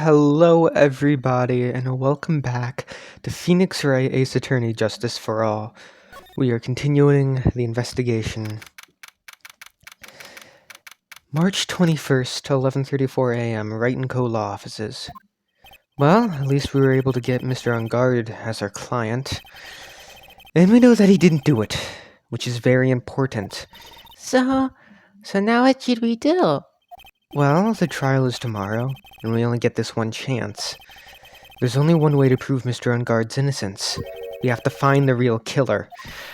Hello, everybody, and welcome back to Phoenix Wright Ace Attorney Justice for All. We are continuing the investigation. March 21st to 11:34 a.m. Wright & Co. Law Offices. Well, at least we were able to get Mr. On Guard as our client. And we know that he didn't do it, which is very important. So now what should we do? Well, the trial is tomorrow, and we only get this one chance. There's only one way to prove Mr. Unguard's innocence. We have to find the real killer.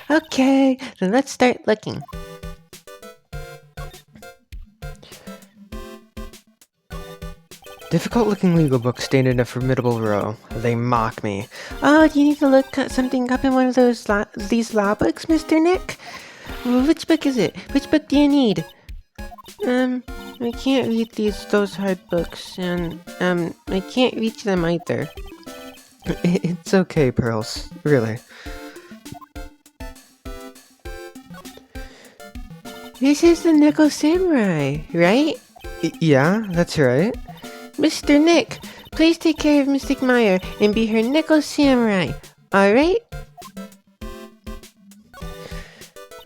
Okay, then let's start looking. Difficult-looking legal books stand in a formidable row. They mock me. Oh, do you need to look something up in one of these law books, Mr. Nick? Which book is it? Which book do you need? I can't read those hard books, and, I can't reach them either. It's okay, Pearls. Really. This is the Nickel Samurai, right? Yeah, that's right. Mr. Nick, please take care of Mystic Meyer and be her Nickel Samurai, alright?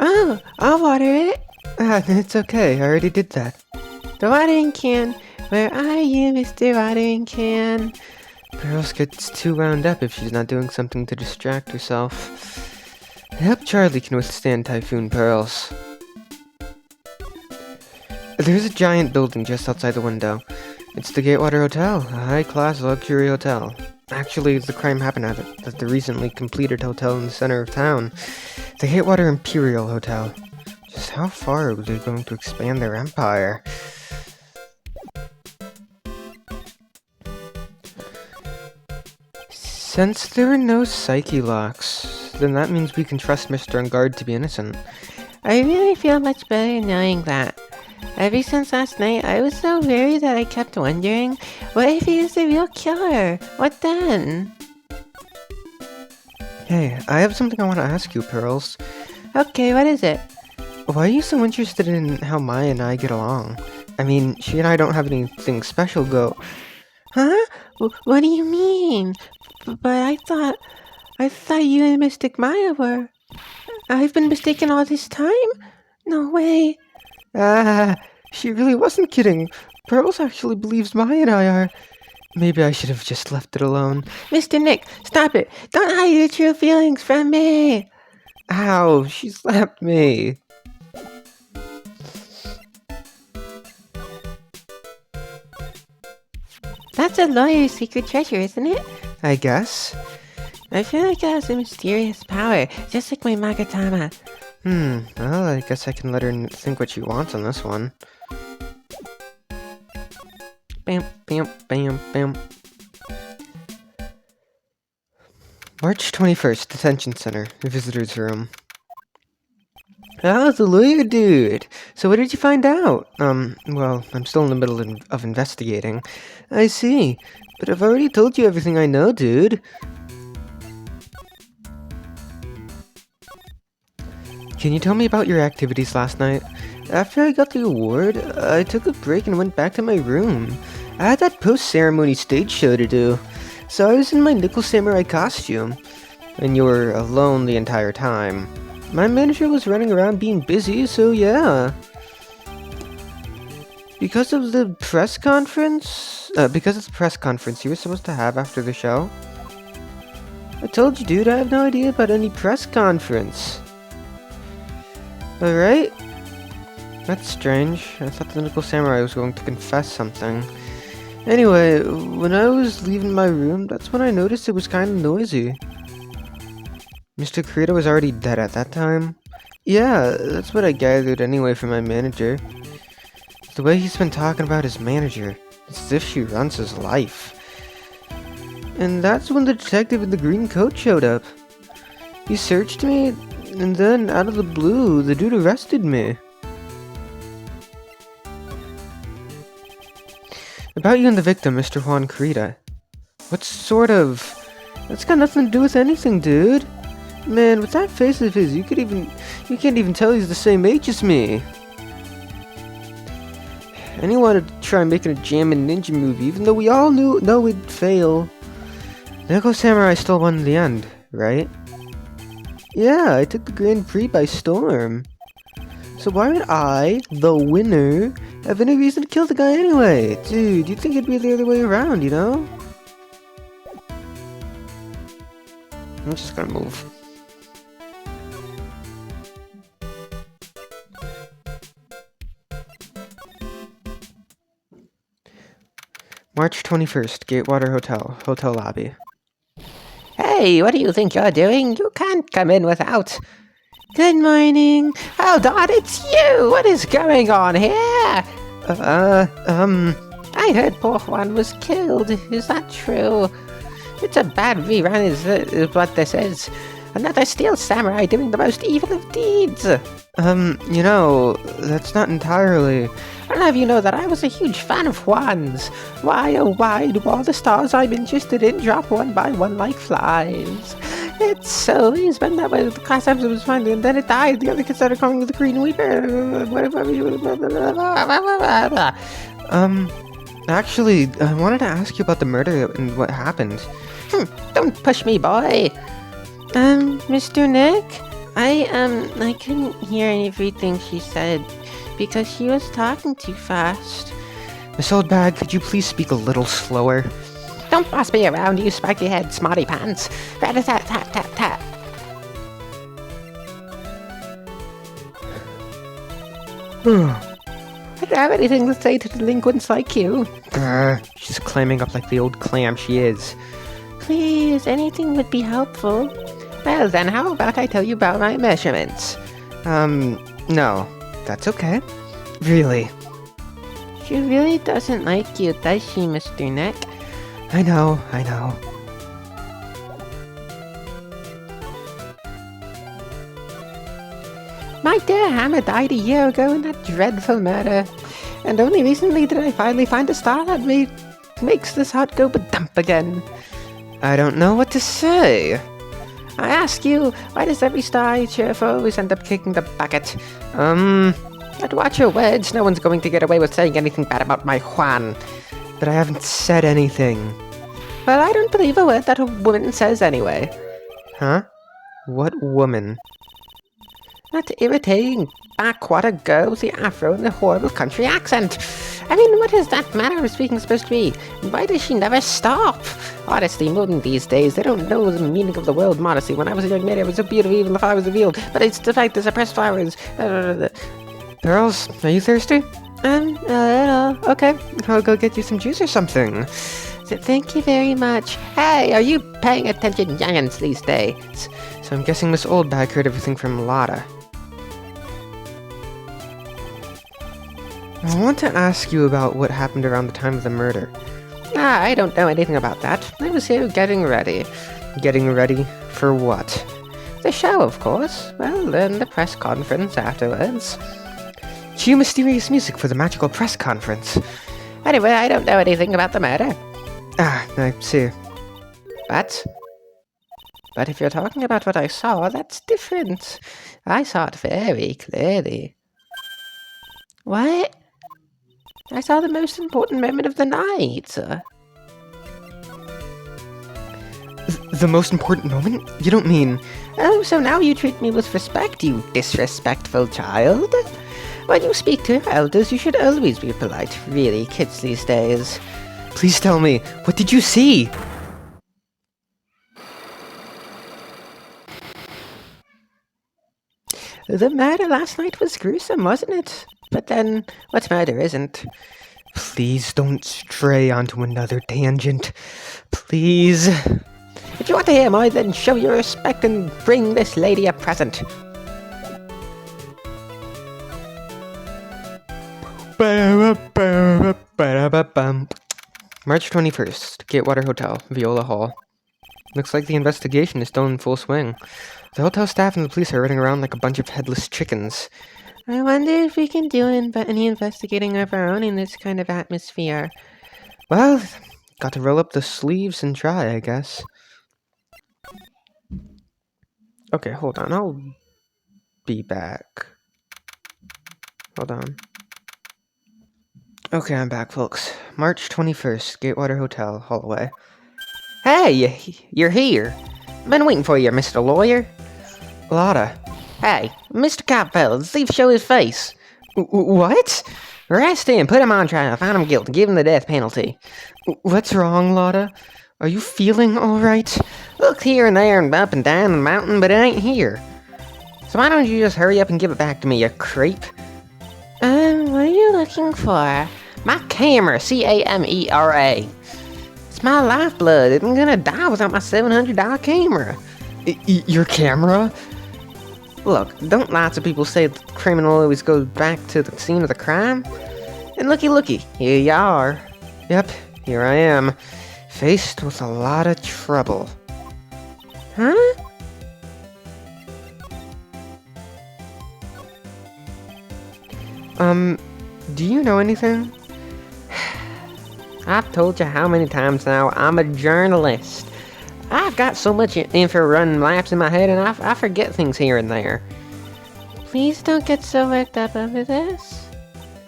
Oh, I'll water it. It's okay. I already did that. The watering can. Where are you, Mr. Watering Can? Pearls gets too wound up if she's not doing something to distract herself. I hope Charlie can withstand Typhoon Pearls. There's a giant building just outside the window. It's the Gatewater Hotel, a high-class luxury hotel. Actually, the crime happened at the recently completed hotel in the center of town, the Gatewater Imperial Hotel. Just how far are they going to expand their empire? Since there are no psyche locks, then that means we can trust Mr. Unguard to be innocent. I really feel much better knowing that. Ever since last night, I was so worried that I kept wondering, what if he is the real killer? What then? Hey, I have something I want to ask you, Pearls. Okay, what is it? Why are you so interested in how Maya and I get along? I mean, she and I don't have anything special go. Huh? What do you mean? But I thought you and Mystic Maya were... I've been mistaken all this time? No way. She really wasn't kidding. Pearls actually believes Maya and I are... Maybe I should have just left it alone. Mr. Nick, stop it. Don't hide your true feelings from me. Ow, she slapped me. That's a lawyer's secret treasure, isn't it? I guess. I feel like it has a mysterious power, just like my Magatama. Well, I guess I can let her think what she wants on this one. Bam, bam, bam, bam. March 21st, Detention Center, Visitor's Room. Oh, the lawyer dude! So what did you find out? Well, I'm still in the middle of investigating. I see. But I've already told you everything I know, dude. Can you tell me about your activities last night? After I got the award, I took a break and went back to my room. I had that post-ceremony stage show to do, so I was in my Nickel Samurai costume. And you were alone the entire time. My manager was running around being busy, so yeah. Because of the press conference you were supposed to have after the show? I told you, dude, I have no idea about any press conference. Alright? That's strange. I thought the Nickel Samurai was going to confess something. Anyway, when I was leaving my room, that's when I noticed it was kind of noisy. Mr. Kurita was already dead at that time? Yeah, that's what I gathered anyway from my manager. The way he's been talking about his manager, it's as if she runs his life. And that's when the detective in the green coat showed up. He searched me, and then, out of the blue, the dude arrested me. About you and the victim, Mr. Juan Kurita. What sort of... That's got nothing to do with anything, dude. Man, with that face of his, you can't even tell he's the same age as me. And he wanted to try making a jam and ninja movie, even though we all know we'd fail. Nickel Samurai still won in the end, right? Yeah, I took the Grand Prix by storm. So why would I, the winner, have any reason to kill the guy anyway? Dude, you'd think it'd be the other way around, you know? I'm just gonna move. March 21st, Gatewater Hotel lobby. Hey, what do you think you're doing? You can't come in without. Good morning. Hold on, it's you! What is going on here? I heard poor Juan was killed. Is that true? It's a bad rerun, is what this is. Another steel samurai doing the most evil of deeds. You know, that's not entirely... I'll have you know that I was a huge fan of Juan's. Why, oh why do all the stars I'm interested in drop one by one like flies? It's always been that way. The class episode was fine, and then it died. The other kids started calling me the Green Weeper. Actually, I wanted to ask you about the murder and what happened. Don't push me, boy. Mr. Nick? I couldn't hear everything she said because she was talking too fast. Miss Oldbag, could you please speak a little slower? Don't boss me around, you spiky head smarty pants. Rat-a-tat-tat-tat-tat. I don't have anything to say to delinquents like you. She's clamming up like the old clam she is. Please, anything would be helpful. Well then, how about I tell you about my measurements? No. That's okay. Really. She really doesn't like you, does she, Mr. Nick? I know. My dear Hammer died a year ago in that dreadful murder. And only recently did I finally find a star that makes this heart go ba-dump again. I don't know what to say. I ask you, why does every star I cheer for always end up kicking the bucket? But watch your words, no one's going to get away with saying anything bad about my Juan. But I haven't said anything. Well, I don't believe a word that a woman says anyway. Huh? What woman? That irritating backwater girl with the afro and the horrible country accent. I mean, what is that manner of speaking supposed to be? And why does she never stop? Honestly, modern these days, they don't know the meaning of the word modesty. When I was a young lady, I was so beautiful even if I was revealed. But it's the fact that suppressed flowers. Girls, are you thirsty? Okay. I'll go get you some juice or something. Thank you very much. Hey, are you paying attention, youngins, these days? So I'm guessing Miss Oldbag heard everything from Lotta. I want to ask you about what happened around the time of the murder. I don't know anything about that. I was here getting ready. Getting ready for what? The show, of course. Well, then the press conference afterwards. Cue mysterious music for the magical press conference. Anyway, I don't know anything about the murder. Ah, I see. But if you're talking about what I saw, that's different. I saw it very clearly. What? I saw the most important moment of the night. The most important moment? You don't mean... Oh, so now you treat me with respect, you disrespectful child? When you speak to your elders, you should always be polite. Really, kids these days. Please tell me, what did you see? The murder last night was gruesome, wasn't it? But then, what murder isn't? Please don't stray onto another tangent. Please. If you want to hear more, then show your respect and bring this lady a present. March 21st, Gatewater Hotel, Viola Hall. Looks like the investigation is still in full swing. The hotel staff and the police are running around like a bunch of headless chickens. I wonder if we can do any investigating of our own in this kind of atmosphere. Well, got to roll up the sleeves and try, I guess. Okay, hold on, I'll be back. Hold on. Okay, I'm back, folks. March 21st, Gatewater Hotel, Holloway. Hey, you're here. Been waiting for you, Mr. Lawyer. Lotta. Hey, Mr. Copfeld, the thief show his face. What? Arrest him, put him on trial, find him guilty, give him the death penalty. What's wrong, Lotta? Are you feeling alright? Looked here and there and up and down the mountain, but it ain't here. So why don't you just hurry up and give it back to me, you creep? What are you looking for? My camera, C-A-M-E-R-A. It's my lifeblood. I'm gonna die without my $700 camera. Your camera? Look, don't lots of people say the criminal always goes back to the scene of the crime? And looky, here you are. Yep, here I am, faced with a lot of trouble. Huh? Do you know anything? I've told you how many times now, I'm a journalist. I've got so much info running laps in my head and I forget things here and there. Please don't get so worked up over this.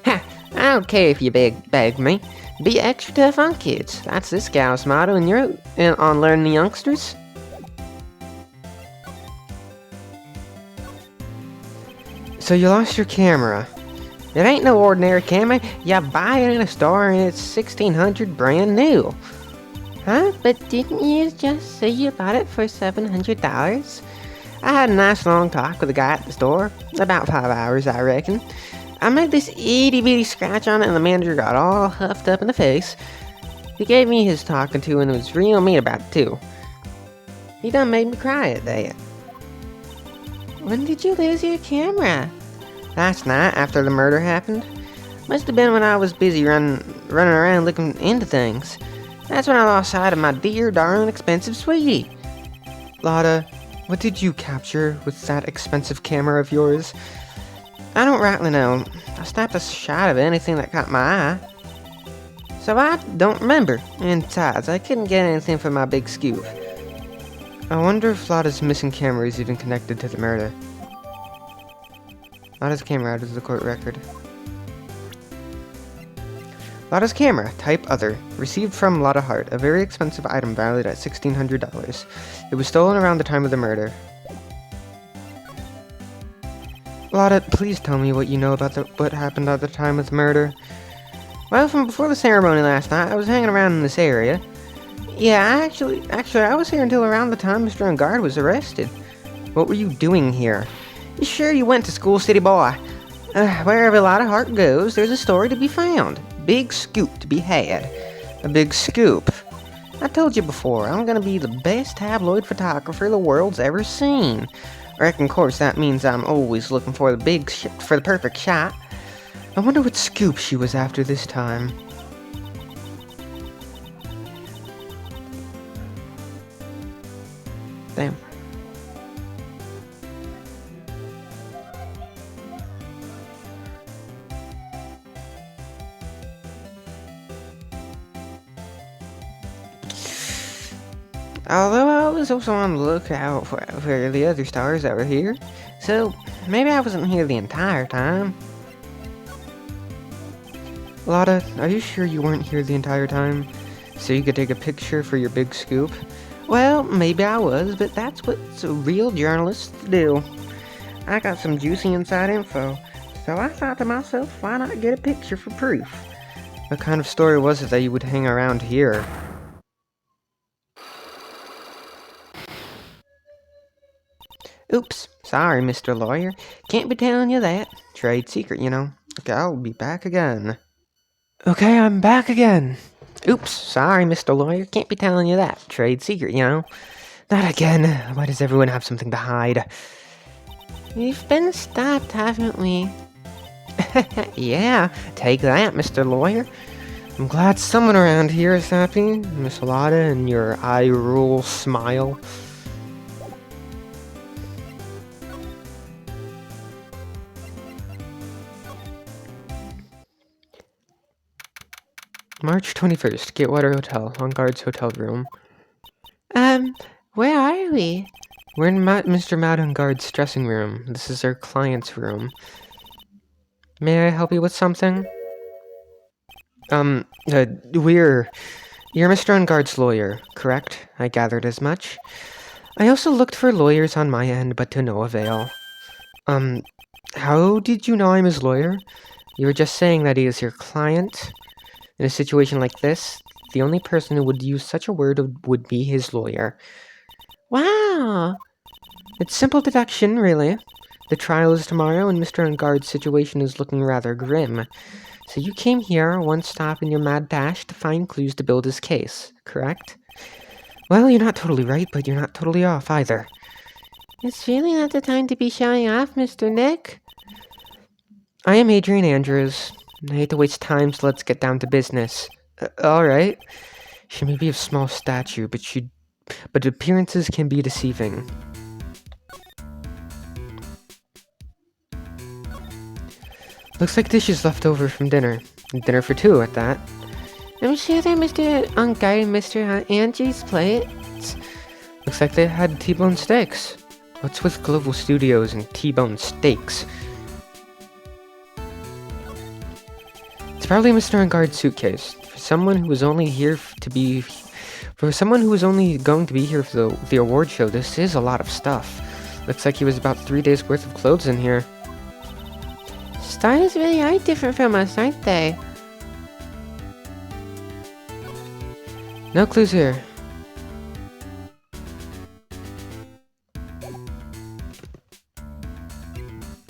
Ha! I don't care if you beg me. Be extra tough on kids. That's this gal's motto, and you're on learning the youngsters. So you lost your camera. It ain't no ordinary camera. You buy it in a store and it's $1,600 brand new. Huh? But didn't you just say you bought it for $700? I had a nice long talk with the guy at the store. About 5 hours, I reckon. I made this itty-bitty scratch on it and the manager got all huffed up in the face. He gave me his talking to and was real mean about it too. He done made me cry at that. When did you lose your camera? Last night, after the murder happened. Must have been when I was busy running around looking into things. That's when I lost sight of my dear, darling, expensive sweetie. Lotta, what did you capture with that expensive camera of yours? I don't rightly know. I snapped a shot of anything that caught my eye. So I don't remember. And besides, I couldn't get anything for my big scoop. I wonder if Lotta's missing camera is even connected to the murder. Lotta's camera out of the court record. Lotta's camera, type other, received from Lotta Hart, a very expensive item valued at $1,600. It was stolen around the time of the murder. Lotta, please tell me what you know about what happened at the time of the murder. Well, from before the ceremony last night, I was hanging around in this area. Yeah, actually, I was here until around the time Mr. Ungard was arrested. What were you doing here? You sure you went to school, city boy? Wherever Lotta Hart goes, there's a story to be found. Big scoop to be had. A big scoop? I told you before, I'm gonna be the best tabloid photographer the world's ever seen. I reckon, of course, that means I'm always looking for the perfect shot. I wonder what scoop she was after this time. Damn. Although I was also on the lookout for the other stars that were here, so maybe I wasn't here the entire time. Lotta, are you sure you weren't here the entire time? So you could take a picture for your big scoop? Well, maybe I was, but that's what real journalists do. I got some juicy inside info, so I thought to myself, why not get a picture for proof? What kind of story was it that you would hang around here? Oops, sorry, Mr. Lawyer. Can't be telling you that. Trade secret, you know. Okay, I'll be back again. Okay, I'm back again. Oops, sorry, Mr. Lawyer. Can't be telling you that. Trade secret, you know. Not again. Why does everyone have something to hide? We've been stopped, haven't we? Yeah, take that, Mr. Lawyer. I'm glad someone around here is happy. Miss Lotta and your eye rule smile. March 21st, Gatewater Hotel, on guard's hotel room. Where are we? We're in Mr. Madungard's dressing room. This is our client's room. May I help you with something? You're Mr. Ungard's lawyer, correct? I gathered as much. I also looked for lawyers on my end, but to no avail. How did you know I'm his lawyer? You were just saying that he is your client. In a situation like this, the only person who would use such a word would be his lawyer. Wow! It's simple deduction, really. The trial is tomorrow, and Mr. Ungard's situation is looking rather grim. So you came here, one stop in your mad dash, to find clues to build his case, correct? Well, you're not totally right, but you're not totally off either. It's really not the time to be showing off, Mr. Nick. I am Adrian Andrews. I hate to waste time, so let's get down to business. Alright. She may be of small stature, but appearances can be deceiving. Looks like dishes left over from dinner. Dinner for two at that. I'm sure they're Mr. Ungard and Mr. Angie's plates. Looks like they had T-bone steaks. What's with Global Studios and T-bone steaks? It's probably Mr. Ungard's suitcase. For someone who was only going to be here for the award show, this is a lot of stuff. Looks like he was about 3 days worth of clothes in here. Stars really are different from us, aren't they? No clues here.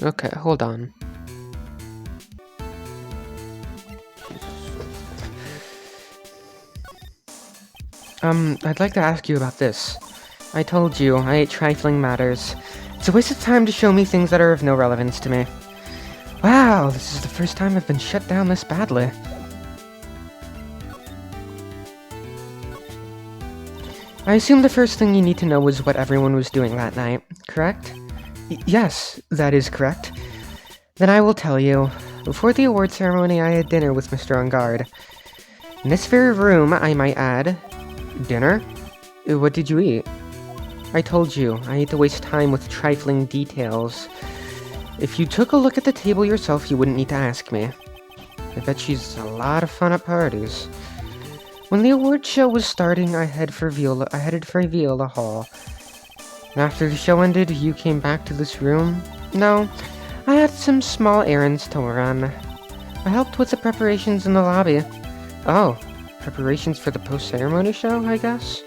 Okay, hold on. I'd like to ask you about this. I told you, I hate trifling matters. It's a waste of time to show me things that are of no relevance to me. Wow, this is the first time I've been shut down this badly. I assume the first thing you need to know was what everyone was doing that night, correct? Yes, that is correct. Then I will tell you. Before the award ceremony, I had dinner with Mr. Ungard. In this very room, I might add. Dinner? What did you eat? I told you, I hate to waste time with trifling details. If you took a look at the table yourself, you wouldn't need to ask me. I bet she's a lot of fun at parties. When the award show was starting, I headed for Viola Hall. And after the show ended, you came back to this room? No, I had some small errands to run. I helped with the preparations in the lobby. Oh, preparations for the post-ceremony show, I guess?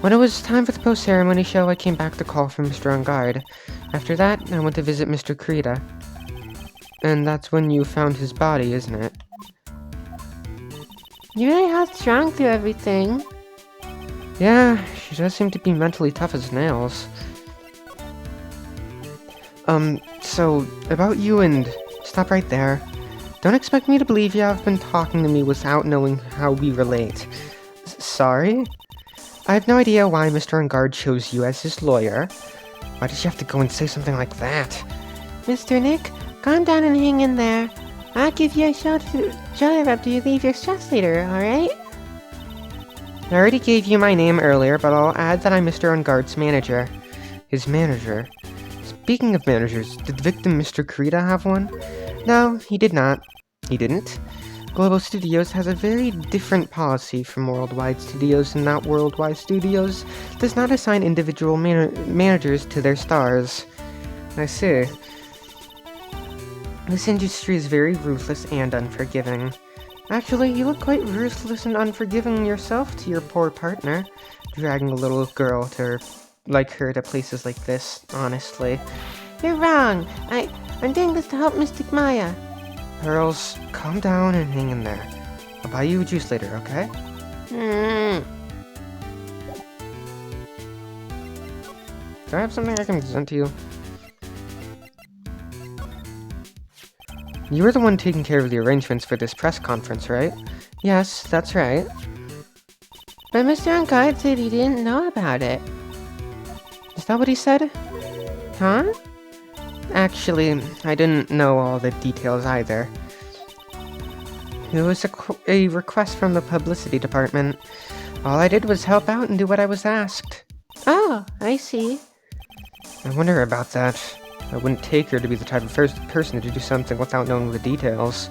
When it was time for the post-ceremony show, I came back to call for Mr. Ungard. After that, I went to visit Mr. Krita. And that's when you found his body, isn't it? You really held strong through everything. Yeah, she does seem to be mentally tough as nails. So, about you and... Stop right there. Don't expect me to believe you have been talking to me without knowing how we relate. Sorry? I have no idea why Mr. Ungard chose you as his lawyer. Why did you have to go and say something like that? Mr. Nick, calm down and hang in there. I'll give you a shoulder rub after you leave your stress later, alright? I already gave you my name earlier, but I'll add that I'm Mr. Ungard's manager. His manager? Speaking of managers, did victim Mr. Krita have one? No, he did not. He didn't. Global Studios has a very different policy from Worldwide Studios in that Worldwide Studios does not assign individual managers to their stars. I see. This industry is very ruthless and unforgiving. Actually, you look quite ruthless and unforgiving yourself to your poor partner, dragging a little girl like her to places like this, honestly. You're wrong. I'm doing this to help Mystic Maya. Pearls, calm down and hang in there. I'll buy you a juice later, okay? Do I have something I can present to you? You were the one taking care of the arrangements for this press conference, right? Yes, that's right. But Mr. Ungard said he didn't know about it. Is that what he said? Huh? Actually, I didn't know all the details either. It was a request from the publicity department. All I did was help out and do what I was asked. Oh, I see. I wonder about that. I wouldn't take her to be the type of person to do something without knowing the details.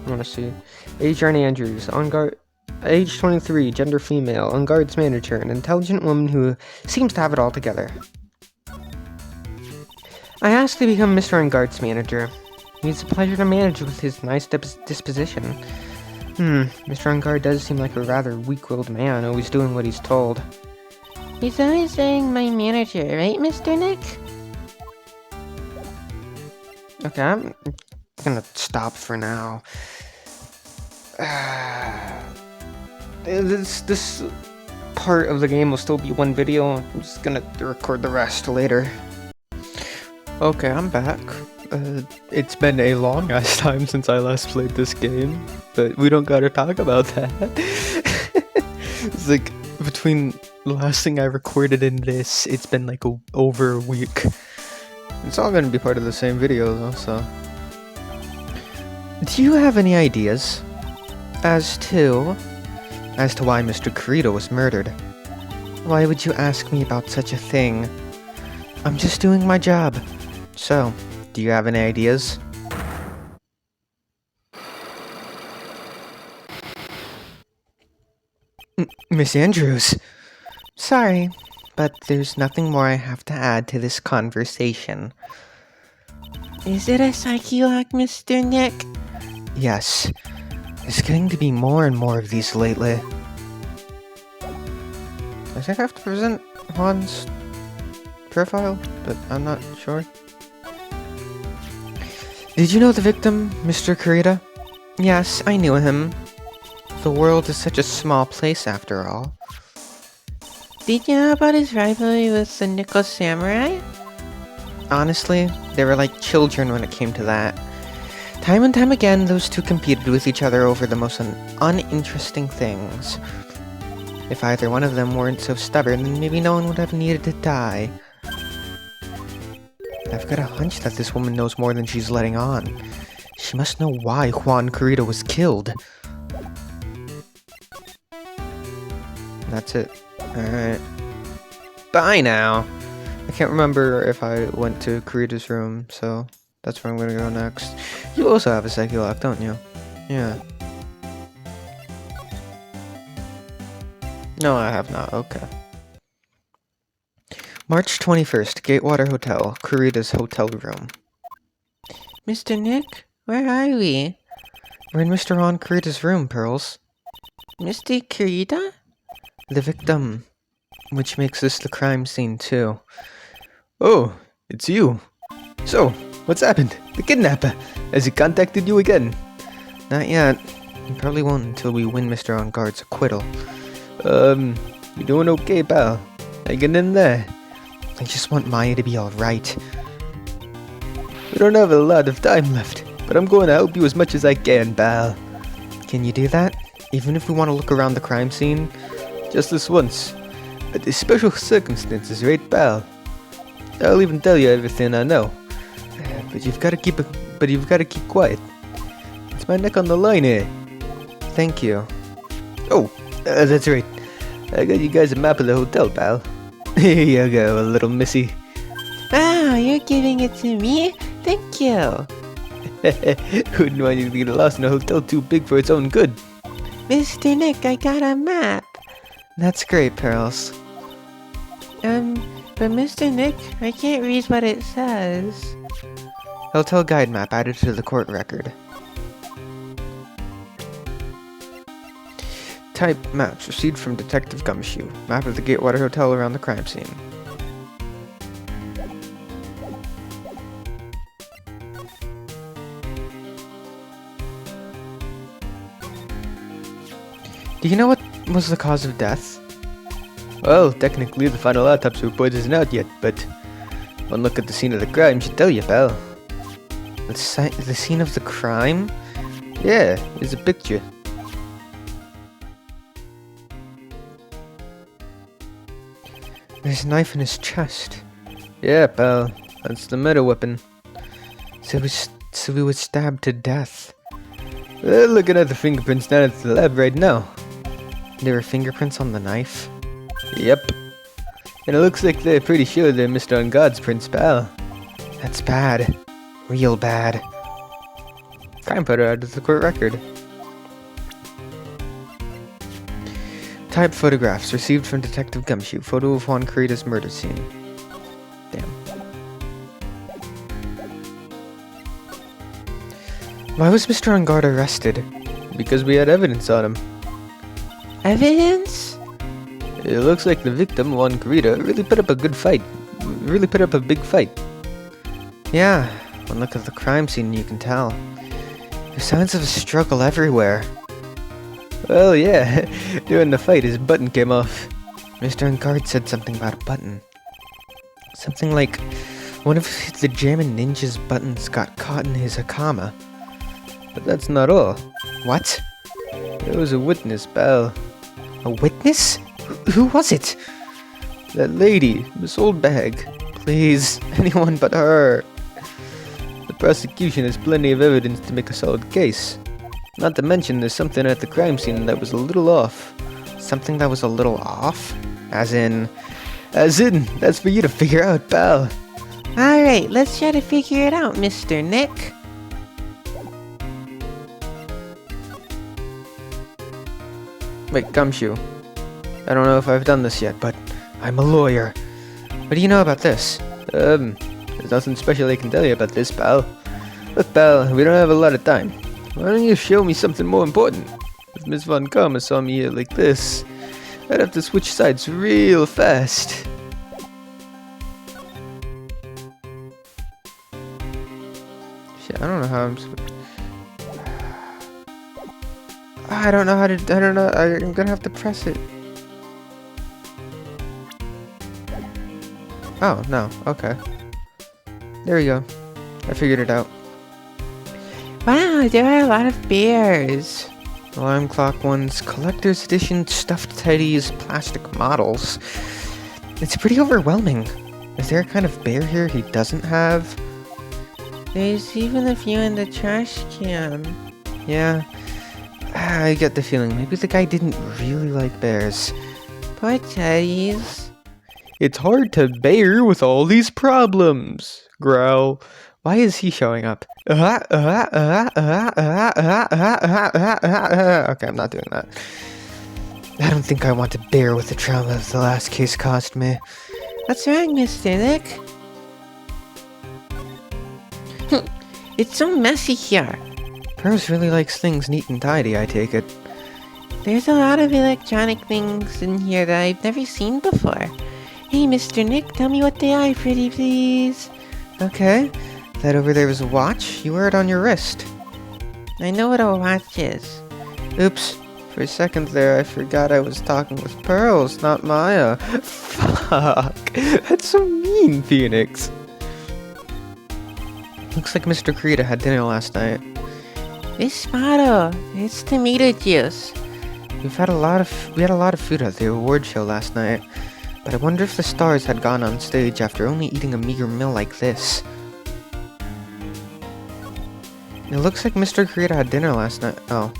I want to see. Age Arnie Andrews, on guard. Age 23, gender female, on guards manager, an intelligent woman who seems to have it all together. I asked to become Mr. Unguard's manager. He's a pleasure to manage with his nice disposition. Mr. Unguard does seem like a rather weak-willed man, always doing what he's told. He's always saying my manager, right, Mr. Nick? Okay, I'm gonna stop for now. This part of the game will still be one video. I'm just gonna record the rest later. Okay, I'm back. It's been a long ass time since I last played this game, but we don't gotta talk about that. It's like, between the last thing I recorded and this, it's been like over a week. It's all gonna be part of the same video though, so. Do you have any ideas as to why Mr. Corito was murdered? Why would you ask me about such a thing? I'm just doing my job. So, do you have any ideas? Miss Andrews! Sorry, but there's nothing more I have to add to this conversation. Is it a psyche-lock, Mr. Nick? Yes. There's getting to be more and more of these lately. I think I have to present Juan's profile, but I'm not sure. Did you know the victim, Mr. Kurita? Yes, I knew him. The world is such a small place after all. Did you know about his rivalry with the Nickel Samurai? Honestly, they were like children when it came to that. Time and time again, those two competed with each other over the most uninteresting things. If either one of them weren't so stubborn, then maybe no one would have needed to die. I've got a hunch that this woman knows more than she's letting on. She must know why Juan Corito was killed. That's it. Alright. Bye now! I can't remember if I went to Corito's room, so that's where I'm gonna go next. You also have a psyche lock, don't you? Yeah. No, I have not. Okay. March 21st, Gatewater Hotel, Corita's hotel room. Mr. Nick, where are we? We're in Mr. Ron Corita's room, Pearls. Mr. Kurita? The victim. Which makes this the crime scene, too. Oh, it's you. So, what's happened? The kidnapper. Has he contacted you again? Not yet. He probably won't until we win Mr. On Guard's acquittal. You doing okay, pal? Hanging in there? I just want Maya to be alright. We don't have a lot of time left, but I'm going to help you as much as I can, pal. Can you do that? Even if we want to look around the crime scene? Just this once. But there's special circumstances, right, pal? I'll even tell you everything I know. But you've got to keep quiet. It's my neck on the line here. Thank you. Oh, that's right. I got you guys a map of the hotel, pal. Here you go, little missy. Wow, you're giving it to me? Thank you. Wouldn't want you to get lost in a hotel too big for its own good. Mr. Nick, I got a map. That's great, Pearls. But Mr. Nick, I can't read what it says. Hotel guide map added to the court record. Type maps received from Detective Gumshoe. Map of the Gatewater Hotel around the crime scene. Do you know what was the cause of death? Well, technically the final autopsy report isn't out yet, but one look at the scene of the crime should tell you, pal. The scene of the crime? Yeah, there's a picture. There's a knife in his chest. Yeah, pal, that's the murder weapon. So he was stabbed to death. We're looking at the fingerprints down at the lab right now. There were fingerprints on the knife? Yep. And it looks like they're pretty sure they're Mr. On God's prints, pal. That's bad. Real bad. Crime photo out of the court record. Type photographs received from Detective Gumshoe. Photo of Juan Carita's murder scene. Damn. Why was Mr. Ungard arrested? Because we had evidence on him. Evidence? It looks like the victim, Juan Carita, really put up a good fight. Really put up a big fight. Yeah, one look at the crime scene you can tell. There's signs of a struggle everywhere. Well, yeah, during the fight his button came off. Mr. Ungard said something about a button. Something like one of the German ninja's buttons got caught in his hakama. But that's not all. What? There was a witness, pal. A witness? Who was it? That lady, Miss Oldbag. Please, anyone but her. The prosecution has plenty of evidence to make a solid case. Not to mention there's something at the crime scene that was a little off. Something that was a little off? As in, that's for you to figure out, pal. Alright, let's try to figure it out, Mr. Nick. Wait, Gumshoe. I don't know if I've done this yet, but I'm a lawyer. What do you know about this? There's nothing special I can tell you about this, pal. Look, pal, we don't have a lot of time. Why don't you show me something more important? If Miss Von Karma saw me here like this, I'd have to switch sides real fast. Shit, I don't know how I'm I don't know how to, I don't know, I'm gonna have to press it. Oh, no, okay. There we go. I figured it out. Wow, there are a lot of bears. Alarm clock ones, collector's edition stuffed teddies, plastic models. It's pretty overwhelming. Is there a kind of bear here he doesn't have? There's even a few in the trash can. Yeah, I get the feeling maybe the guy didn't really like bears. Poor teddies. It's hard to bear with all these problems. Growl. Why is he showing up? Okay, I'm not doing that. I don't think I want to bear with the trauma that the last case caused me. What's wrong, Mr. Nick? It's so messy here. Pros really likes things neat and tidy, I take it. There's a lot of electronic things in here that I've never seen before. Hey, Mr. Nick, tell me what they are, pretty please. Okay. That over there was a watch. You wear it on your wrist. I know what a watch is. Oops. For a second there, I forgot I was talking with Pearls, not Maya. Fuck. That's so mean, Phoenix. Looks like Mr. Carita had dinner last night. This bottle, it's tomato juice. We had a lot of food at the award show last night, but I wonder if the stars had gone on stage after only eating a meager meal like this. It looks like Mr. Carita had dinner last night. Oh.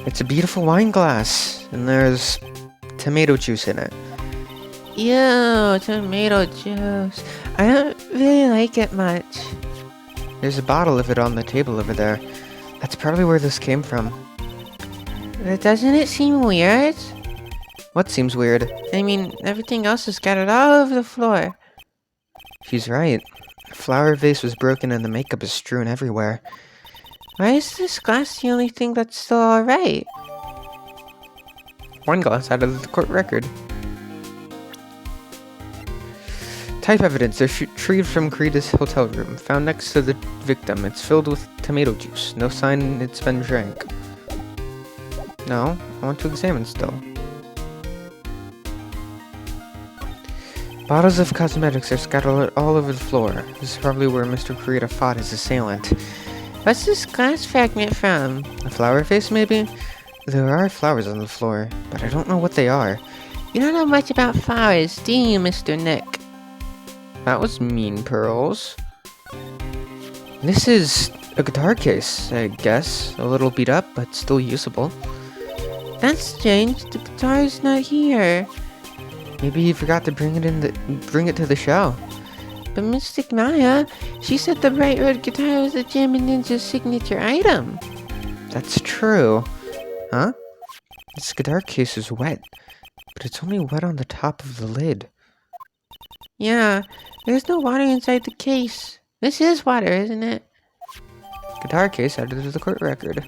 It's a beautiful wine glass, and there's tomato juice in it. Ew, tomato juice. I don't really like it much. There's a bottle of it on the table over there. That's probably where this came from. Doesn't it seem weird? What seems weird? I mean, everything else is scattered all over the floor. She's right. The flower vase was broken and the makeup is strewn everywhere. Why is this glass the only thing that's still alright? Wine glass out of the court record. Type evidence retrieved from Carita's hotel room. Found next to the victim. It's filled with tomato juice. No sign it's been drank. No, I want to examine still. Bottles of cosmetics are scattered all over the floor. This is probably where Mr. Carita fought his assailant. What's this glass fragment from? A flower vase, maybe? There are flowers on the floor, but I don't know what they are. You don't know much about flowers, do you, Mr. Nick? That was mean, Pearls. This is a guitar case, I guess. A little beat up, but still usable. That's strange. The guitar's not here. Maybe you forgot to bring it to the show. But Mystic Maya, she said the bright red guitar was the Jammin' Ninja's signature item. That's true. Huh? This guitar case is wet, but it's only wet on the top of the lid. Yeah, there's no water inside the case. This is water, isn't it? Guitar case added to the court record.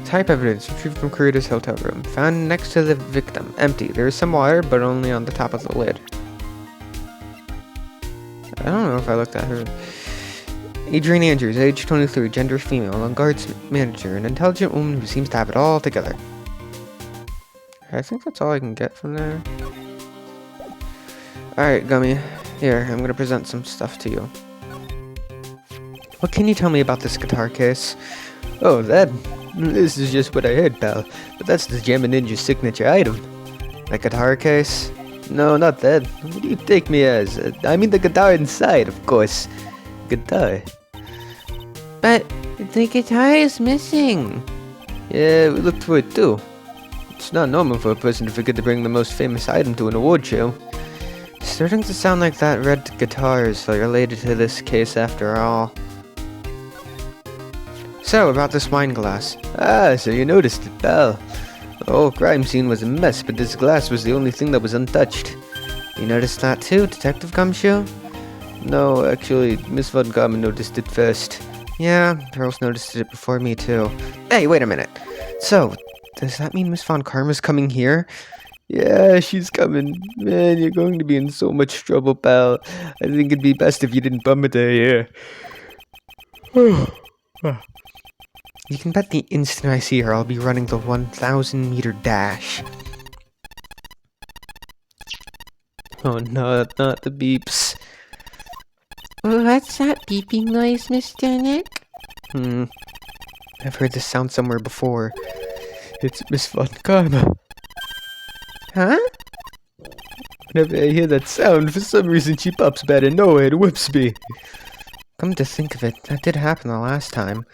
Type evidence retrieved from Kurita's hotel room. Found next to the victim. Empty. There is some water, but only on the top of the lid. I don't know if I looked at her. Adrian Andrews, age 23, gender female, on guards manager, an intelligent woman who seems to have it all together. I think that's all I can get from there. Alright, Gummy. Here, I'm gonna present some stuff to you. What can you tell me about this guitar case? Oh, this is just what I heard, pal. But that's the Jammin' Ninja's signature item. That guitar case? No, not that. What do you take me as? I mean the guitar inside, of course. Guitar. But the guitar is missing. Yeah, we looked for it too. It's not normal for a person to forget to bring the most famous item to an award show. Starting to sound like that red guitar is related to this case after all. So, about this wine glass. Ah, so you noticed it, pal. The whole crime scene was a mess, but this glass was the only thing that was untouched. You noticed that too, Detective Gumshoe? No, actually, Miss Von Karma noticed it first. Yeah, girls noticed it before me too. Hey, wait a minute. So, does that mean Miss Von Karma's coming here? Yeah, she's coming. Man, you're going to be in so much trouble, pal. I think it'd be best if you didn't bum it here. You can bet the instant I see her, I'll be running the 1,000-meter dash. Oh no, not the beeps. What's that beeping noise, Mr. Nick? I've heard this sound somewhere before. It's Miss Von Karma. Huh? Whenever I hear that sound, for some reason she pops out of nowhere and whips me. Come to think of it, that did happen the last time.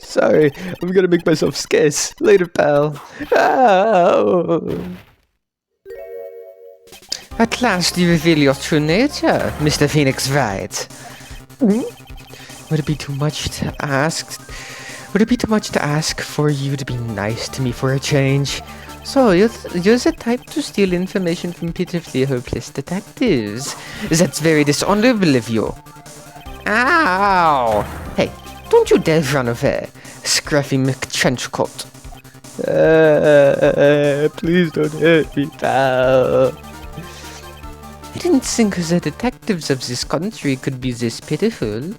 Sorry, I'm gonna make myself scarce. Later, pal. Ow. At last you reveal your true nature, Mr. Phoenix Wright. Would it be too much to ask? Would it be too much to ask for you to be nice to me for a change? So, you're the type to steal information from pitifully hopeless detectives. That's very dishonorable of you. Ow! Hey, don't you dare run away, scruffy McTrenchcoat. Please don't hurt me, pal. I didn't think the detectives of this country could be this pitiful.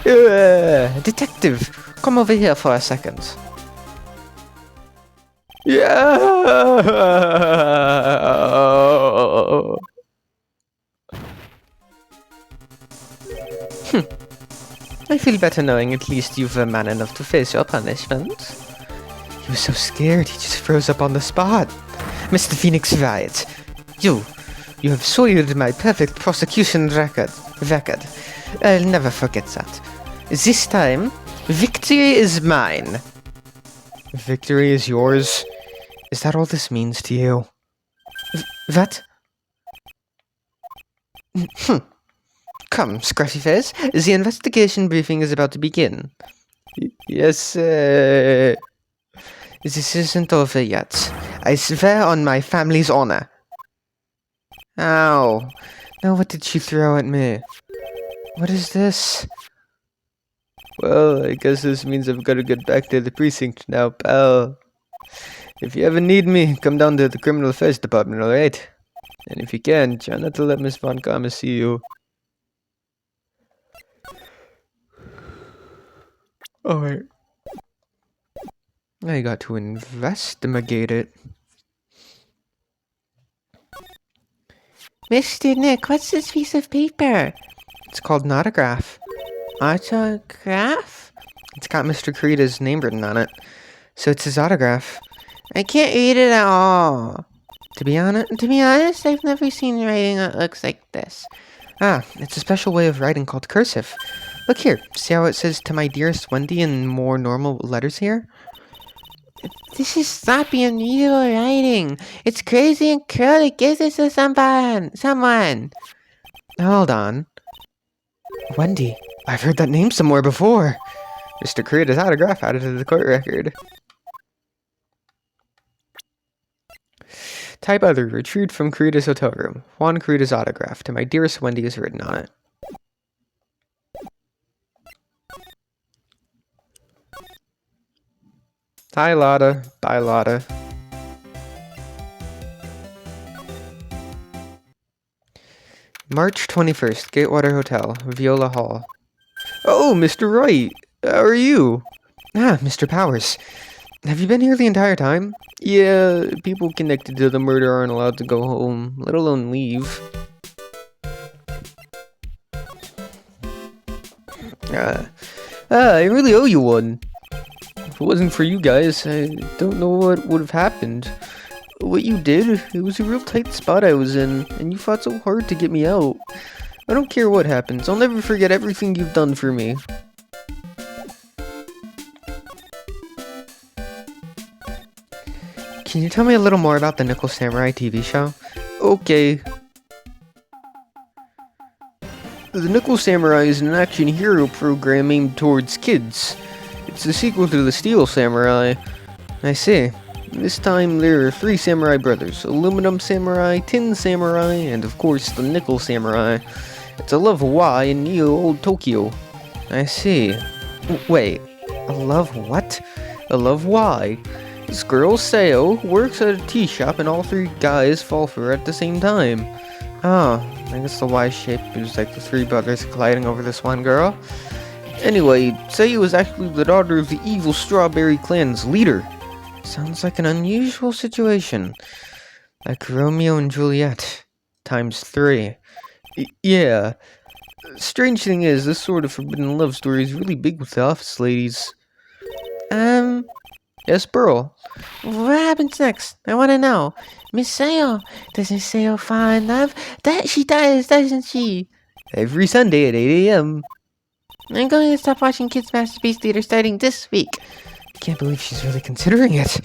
Detective, come over here for a second. Yeah. I feel better knowing at least you were man enough to face your punishment. He was so scared, he just froze up on the spot. Mr. Phoenix Wright, you have soiled my perfect prosecution record. I'll never forget that. This time, victory is mine. Victory is yours? Is that all this means to you? What? Come, Scruffy Face, the investigation briefing is about to begin. Yes, sir. This isn't over yet. I swear on my family's honor. Ow. Now what did she throw at me? What is this? Well, I guess this means I've got to get back to the precinct now, pal. If you ever need me, come down to the criminal affairs department, alright? And if you can, try not to let Miss Von Karma see you. Alright. I got to investigate it. Mr. Nick, what's this piece of paper? It's called an autograph. Autograph? It's got Mr. Kurita's name written on it. So it's his autograph. I can't read it at all. To be honest, I've never seen writing that looks like this. Ah, it's a special way of writing called cursive. Look here, see how it says "To my dearest Wendy" in more normal letters here? This is sloppy and illegal writing. It's crazy and curly. Give this to someone. Hold on. Wendy. I've heard that name somewhere before. Mr. Kurita's autograph added to the court record. Type other, retrieved from Kurita's hotel room. Juan Kurita's autograph. To my dearest Wendy is written on it. Hi, Lotta. Bye, Lotta. March 21st, Gatewater Hotel, Viola Hall. Oh, Mr. Wright! How are you? Ah, Mr. Powers. Have you been here the entire time? Yeah, people connected to the murder aren't allowed to go home, let alone leave. I really owe you one. If it wasn't for you guys, I don't know what would have happened. What you did, it was a real tight spot I was in, and you fought so hard to get me out. I don't care what happens, I'll never forget everything you've done for me. Can you tell me a little more about the Nickel Samurai TV show? Okay. The Nickel Samurai is an action hero program aimed towards kids. It's the sequel to the Steel Samurai. I see. This time there are 3 samurai brothers. Aluminum Samurai, Tin Samurai, and of course the Nickel Samurai. It's a love Y in Neo Old Tokyo. I see. Wait, a love what? A love Y. This girl, Sayo, works at a tea shop and all 3 guys fall for her at the same time. Oh, I guess the Y shape is like the 3 brothers colliding over this one girl. Anyway, Sayo is actually the daughter of the evil Strawberry Clan's leader. Sounds like an unusual situation. Like Romeo and Juliet. Times 3. Yeah. Strange thing is, this sort of forbidden love story is really big with the office ladies. Yes, Pearl? What happens next? I want to know. Miss Sayo, doesn't Sayo fall in love? That she does, doesn't she? Every Sunday at 8 a.m. I'm going to stop watching Kids Masterpiece Theater starting this week. I can't believe she's really considering it.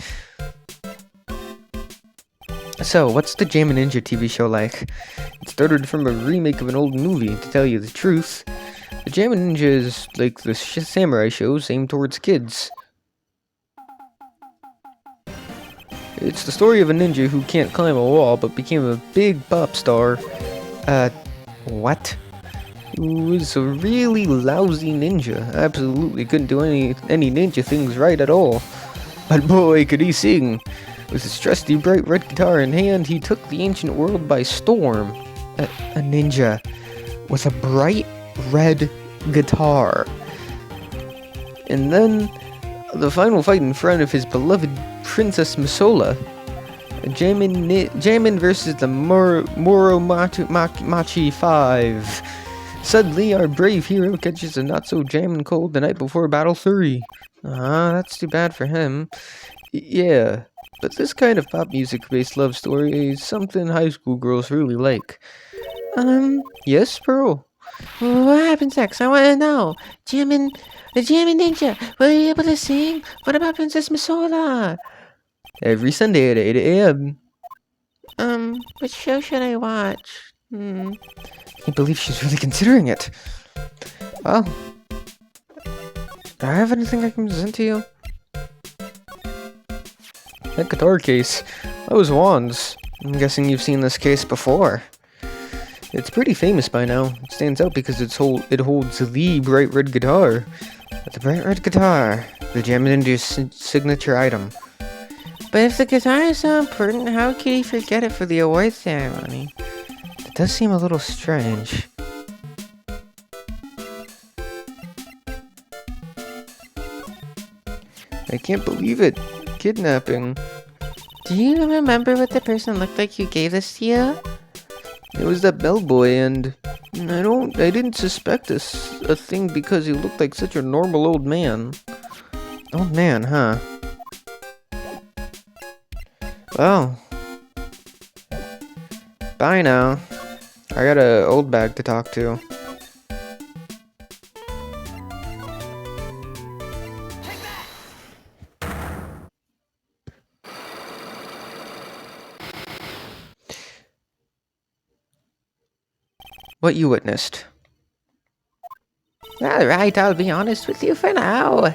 So, what's the Jammin' Ninja TV show like? It started from a remake of an old movie, to tell you the truth. The Jammin' Ninja is like the samurai shows aimed towards kids. It's the story of a ninja who can't climb a wall but became a big pop star. What? He was a really lousy ninja. Absolutely couldn't do any ninja things right at all. But boy, could he sing! With his trusty bright red guitar in hand, he took the ancient world by storm. A ninja with a bright red guitar. And then, the final fight in front of his beloved Princess Masola. Jammin versus the Muromachi 5. Suddenly, our brave hero catches a not-so-jammin' cold the night before Battle 3. That's too bad for him. Yeah, but this kind of pop music-based love story is something high school girls really like. Yes, Pearl? What happens next? I want to know. The Jammin' Ninja, will he be able to sing? What about Princess Masola? Every Sunday at 8 a.m. Which show should I watch? I can't believe she's really considering it. Well, do I have anything I can present to you? That guitar case. That was Juan's. I'm guessing you've seen this case before. It's pretty famous by now. It stands out because it holds the bright red guitar. The bright red guitar. The Jammin' Ninja's signature item. But if the guitar is so important, how could he forget it for the award ceremony? It does seem a little strange. I can't believe it. Kidnapping. Do you remember what the person looked like who gave this to you? It was that bellboy, and I didn't suspect a thing because he looked like such a normal old man. Old man, huh? Well, bye now. I got a old bag to talk to. What you witnessed. Alright, I'll be honest with you for now.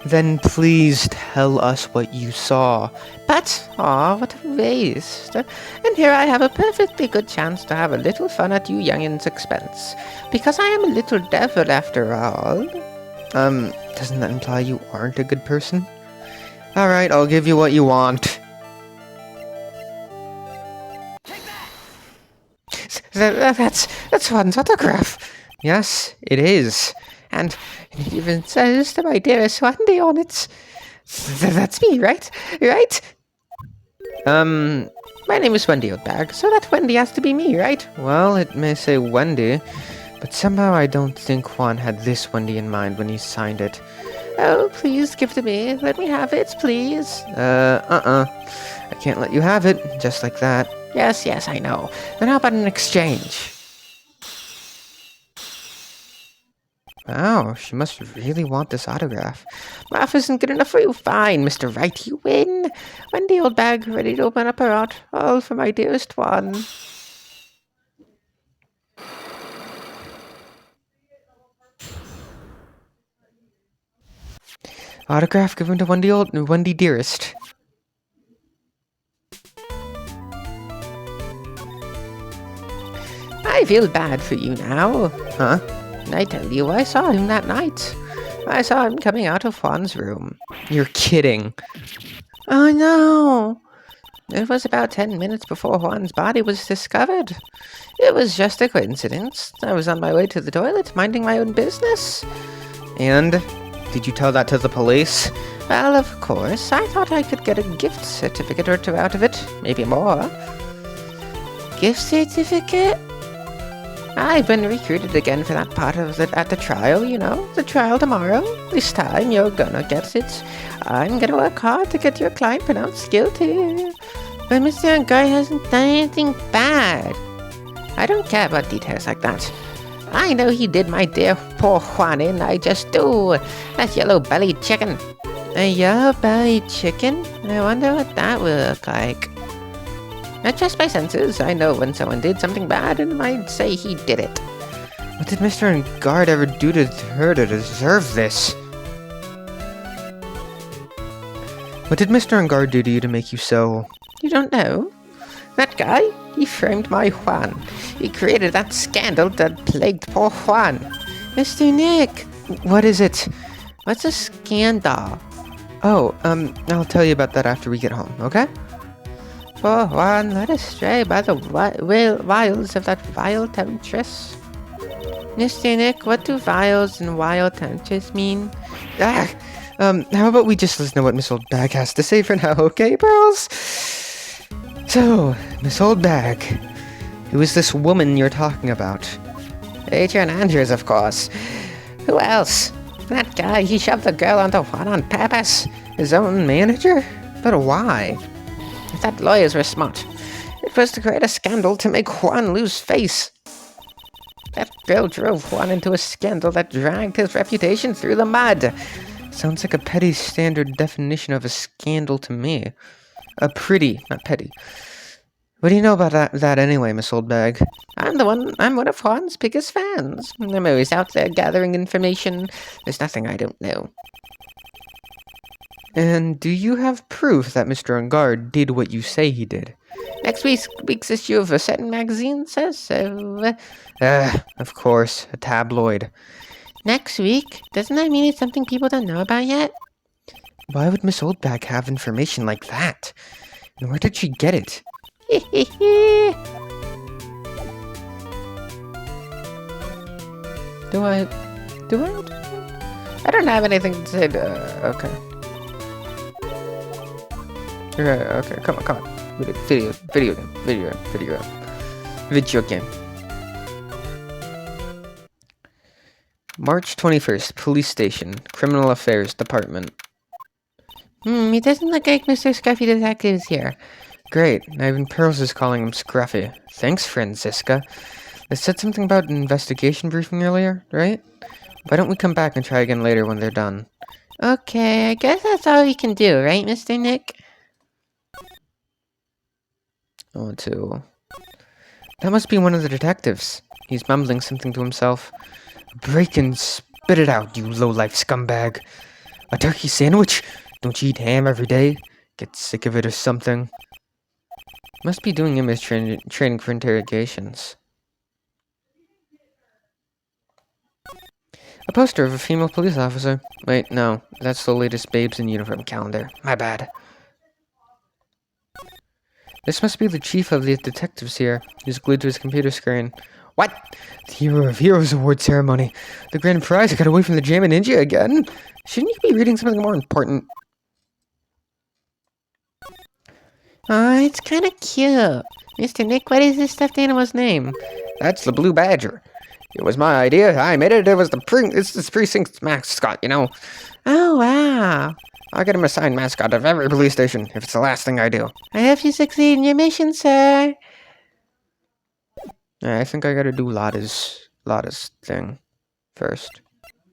Then please tell us what you saw. But, what a waste. And here I have a perfectly good chance to have a little fun at you youngins' expense. Because I am a little devil after all. Doesn't that imply you aren't a good person? Alright, I'll give you what you want. That's one's autograph. Yes, it is. And it even says to my dearest Wendy on it. That's me, right? Right? My name is Wendy Oldbag, so that Wendy has to be me, right? Well, it may say Wendy, but somehow I don't think Juan had this Wendy in mind when he signed it. Oh, please give it to me. Let me have it, please. I can't let you have it, just like that. Yes, I know. Then how about an exchange? Wow, she must really want this autograph. Math isn't good enough for you. Fine, Mr. Wright, you win. Wendy Oldbag, ready to open up her heart. All for my dearest one. Autograph given to Wendy Dearest. I feel bad for you now. Huh? I tell you, I saw him that night. I saw him coming out of Juan's room. You're kidding. Oh no! It was about 10 minutes before Juan's body was discovered. It was just a coincidence. I was on my way to the toilet, minding my own business. And? Did you tell that to the police? Well, of course. I thought I could get a gift certificate or two out of it. Maybe more. Gift certificate? I've been recruited again for that part of it at the trial, you know. The trial tomorrow. This time you're gonna get it. I'm gonna work hard to get your client pronounced guilty. But Mr. Guy hasn't done anything bad. I don't care about details like that. I know he did my dear poor Juan in, I just do. That yellow-bellied chicken. A yellow-bellied chicken? I wonder what that will look like. Not just my senses. I know when someone did something bad, and I'd say he did it. What did Mr. Engard ever do to her to deserve this? What did Mr. Engard do to you to make you so... You don't know? That guy? He framed my Juan. He created that scandal that plagued poor Juan. Mr. Nick! What is it? What's a scandal? Oh, I'll tell you about that after we get home, okay? Poor Juan led astray by the wiles of that vile temptress. Mr. Nick, what do vials and vile temptress mean? How about we just listen to what Miss Oldbag has to say for now, okay, Pearls? So, Miss Oldbag, who is this woman you're talking about? Adrian Andrews, of course. Who else? That guy, he shoved the girl onto Juan on purpose. His own manager? But why? I thought lawyers were smart. It was to create a scandal to make Juan lose face. That girl drove Juan into a scandal that dragged his reputation through the mud. Sounds like a petty standard definition of a scandal to me. Pretty, not petty. What do you know about that anyway, Miss Oldbag? I'm one of Juan's biggest fans. I'm always out there gathering information. There's nothing I don't know. And do you have proof that Mr. Engard did what you say he did? Next week's issue of a certain magazine says so. Of course, a tabloid. Next week? Doesn't that mean it's something people don't know about yet? Why would Miss Oldbag have information like that? And where did she get it? Do I? I don't have anything to say. Okay. Okay, come on. Video game. March 21st, Police Station, Criminal Affairs Department. It doesn't look like Mr. Scruffy Detective is here. Great, Ivan Pearls is calling him Scruffy. Thanks, Franziska. They said something about an investigation briefing earlier, right? Why don't we come back and try again later when they're done? Okay, I guess that's all we can do, right, Mr. Nick? I want to... That must be one of the detectives. He's mumbling something to himself. Break and spit it out, you low-life scumbag. A turkey sandwich? Don't you eat ham every day? Get sick of it or something. Must be doing image training for interrogations. A poster of a female police officer. Wait, no. That's the latest Babes in Uniform calendar. My bad. This must be the chief of the detectives here. He's glued to his computer screen. What? The Hero of Heroes Award ceremony. The grand prize got away from the Jammin' Ninja again? Shouldn't you be reading something more important? Oh, it's kind of cute. Mr. Nick, what is this stuffed animal's name? That's the Blue Badger. It was my idea. I made it. It was it's the precinct's mascot, you know. Oh, wow. I'll get him a signed mascot of every police station if it's the last thing I do. I hope you succeed in your mission, sir. Yeah, I think I gotta do Lotta's thing first.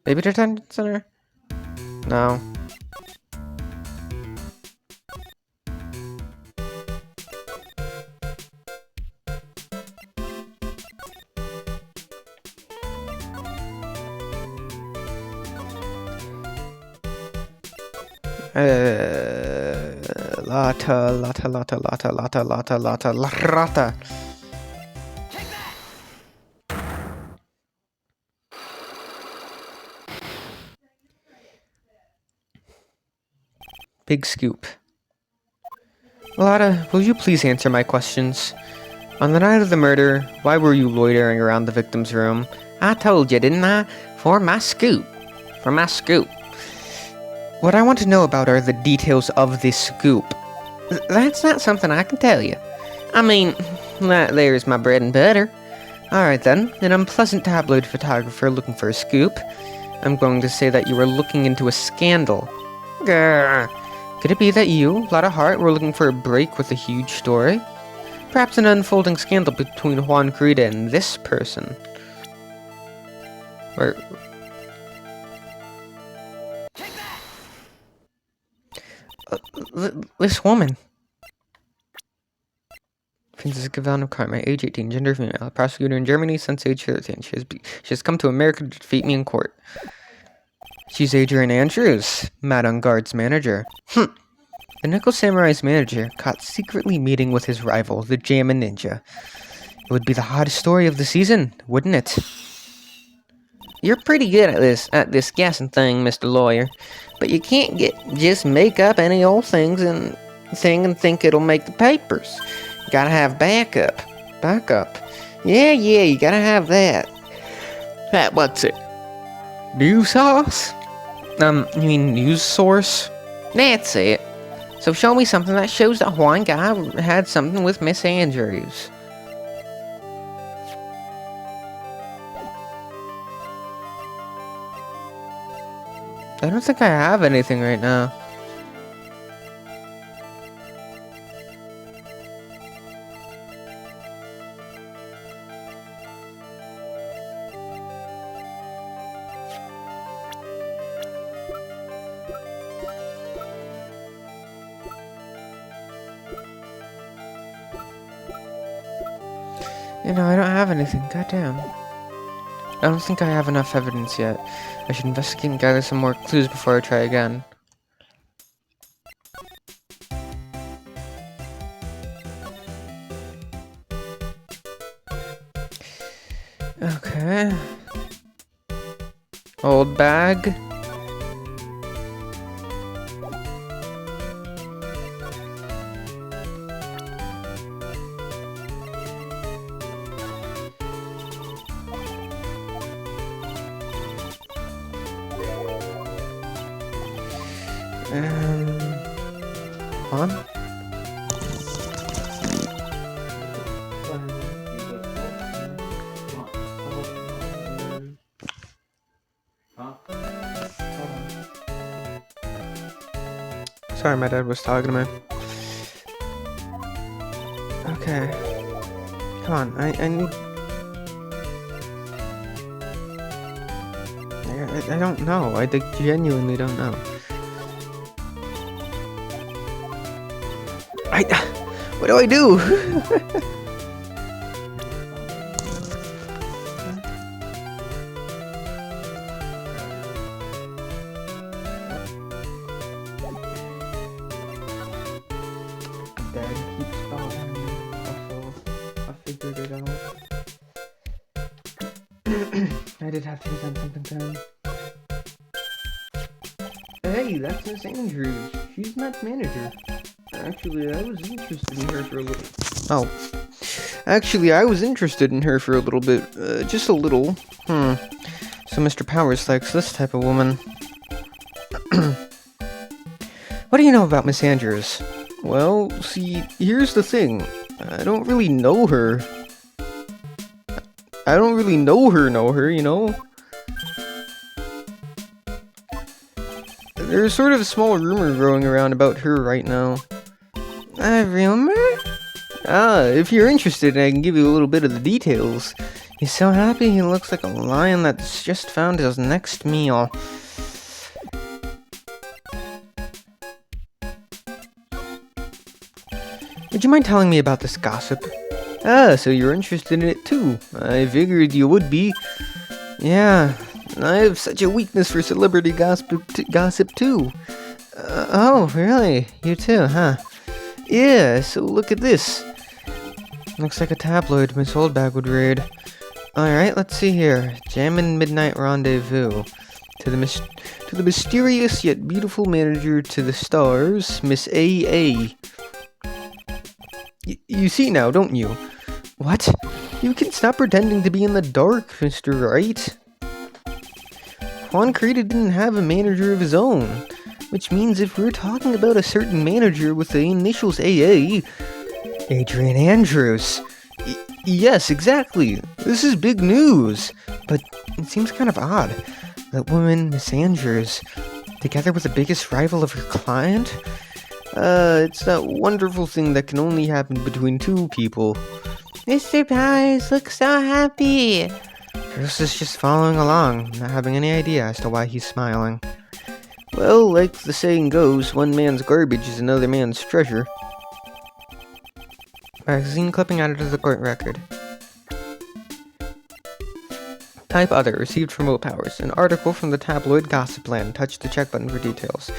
Maybe detention center? No. Lotta. Big scoop. Lotta, will you please answer my questions? On the night of the murder, why were you loitering around the victim's room? I told you, didn't I? For my scoop. What I want to know about are the details of this scoop. That's not something I can tell you. I mean, that there's my bread and butter. Alright then, an unpleasant tabloid photographer looking for a scoop. I'm going to say that you were looking into a scandal. Grr. Could it be that you, Lotta Hart, were looking for a break with a huge story? Perhaps an unfolding scandal between Juan Carita and this person. Or... this woman. Franziska Valno-Karma, age 18, gender female, prosecutor in Germany since age 13. She has come to America to defeat me in court. She's Adrian Andrews, Madame Guard's manager. The Nickel Samurai's manager caught secretly meeting with his rival, the Jammin' Ninja. It would be the hottest story of the season, wouldn't it? You're pretty good at this guessing thing, Mr. Lawyer. But you can't just make up any old things and think it'll make the papers. You gotta have backup. Yeah, you gotta have that. What's it? News sauce? You mean news source? That's it. So show me something that shows that Juan guy had something with Miss Andrews. I don't think I have anything right now. You know, I don't have anything. Goddamn. I don't think I have enough evidence yet. I should investigate and gather some more clues before I try again. Okay. Old bag. On. Sorry, my dad was talking to me. Okay. Come on, I need... I don't know. I genuinely don't know. What do I do? Dad keeps bothering me. Also, I figured it out. I did have to present something to him. Hey, that's Miss Andrews. She's Matt's manager. Actually, I was interested in her for a little... Oh. Actually, I was interested in her for a little bit. Just a little. So Mr. Powers likes this type of woman. What do you know about Miss Andrews? Well, see, here's the thing. I don't really know her. I don't really know her, you know? There's sort of a small rumor growing around about her right now. A rumor? If you're interested, I can give you a little bit of the details. He's so happy he looks like a lion that's just found his next meal. Would you mind telling me about this gossip? So you're interested in it too. I figured you would be. Yeah, I have such a weakness for celebrity gossip too. Oh, really? You too, huh? Yeah, so look at this. Looks like a tabloid Miss Oldbag would read. Alright, let's see here. Jammin' Midnight Rendezvous. To the mysterious yet beautiful manager to the stars, Miss A.A. You see now, don't you? What? You can stop pretending to be in the dark, Mr. Wright. Juan Creta didn't have a manager of his own, which means if we're talking about a certain manager with the initials AA, Adrian Andrews. Yes, exactly. This is big news. But it seems kind of odd. That woman, Miss Andrews, together with the biggest rival of her client? It's that wonderful thing that can only happen between two people. Mr. Powers looks so happy. Bruce is just following along, not having any idea as to why he's smiling. Well, like the saying goes, one man's garbage is another man's treasure. Magazine clipping added to the court record. Type other, received from Will Powers. An article from the tabloid Gossipland. Touch the check button for details.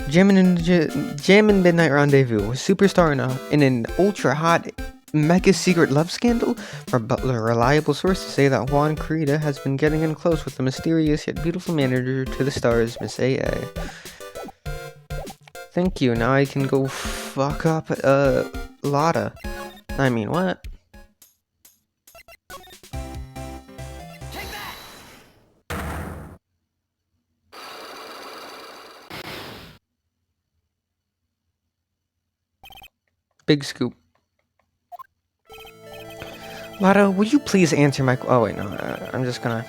Jammin' Midnight Rendezvous. A superstar in an ultra-hot, mega-secret love scandal? A reliable source to say that Juan Creta has been getting in close with the mysterious yet beautiful manager to the stars, Miss A.A. Thank you, now I can go fuck up, Lotta. I mean, what? Big scoop. Lotta, would you please answer my... Oh, wait, no. I'm just gonna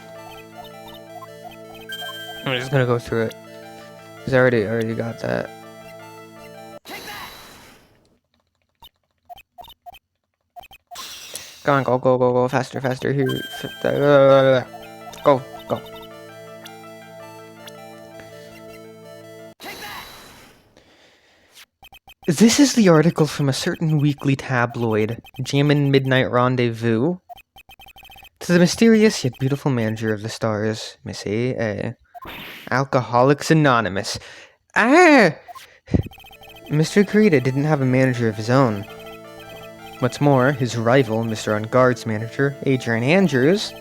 go through it. Because I already got that. Go on, go. Faster. Here. Go. This is the article from a certain weekly tabloid, Jammin' Midnight Rendezvous. To the mysterious yet beautiful manager of the stars, Miss A.A. Alcoholics Anonymous. Mr. Creta didn't have a manager of his own. What's more, his rival, Mr. On Guard's manager, Adrian Andrews,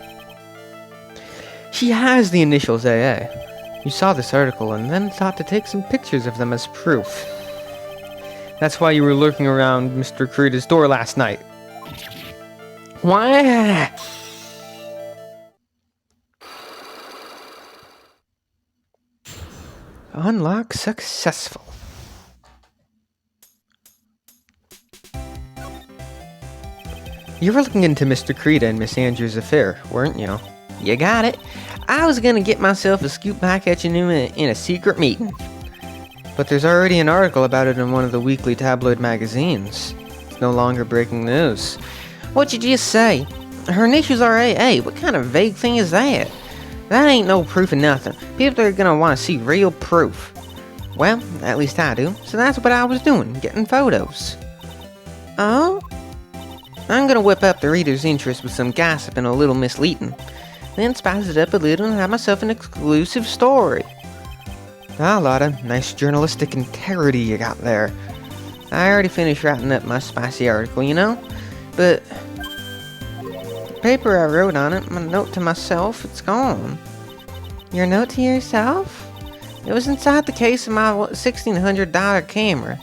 she has the initials AA. You saw this article and then thought to take some pictures of them as proof. That's why you were lurking around Mr. Creta's door last night. What? Unlock successful. You were looking into Mr. Creta and Miss Andrews' affair, weren't you? You got it. I was gonna get myself a scoop by catching him in a secret meeting. But there's already an article about it in one of the weekly tabloid magazines. It's no longer breaking news. What'd you just say? Her initials are AA. What kind of vague thing is that? That ain't no proof of nothing. People are gonna want to see real proof. Well, at least I do. So that's what I was doing, getting photos. Oh? I'm gonna whip up the reader's interest with some gossip and a little misleading. Then spice it up a little and have myself an exclusive story. Ah, Lotta, nice journalistic integrity you got there. I already finished writing up my spicy article, you know? But the paper I wrote on it, my note to myself, it's gone. Your note to yourself? It was inside the case of my $1,600 camera.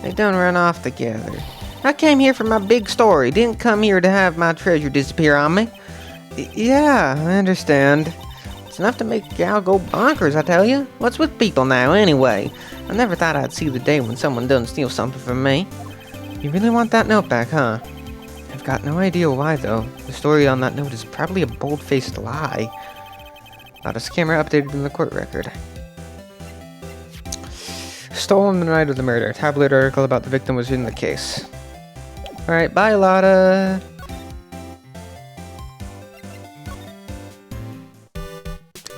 They don't run off together. I came here for my big story, didn't come here to have my treasure disappear on me. Yeah, I understand. It's enough to make a gal go bonkers, I tell you. What's with people now, anyway? I never thought I'd see the day when someone doesn't steal something from me. You really want that note back, huh? I've got no idea why, though. The story on that note is probably a bold-faced lie. Not a camera updated in the court record. Stolen the night of the murder. Tabloid article about the victim was in the case. Alright, bye, Lotta.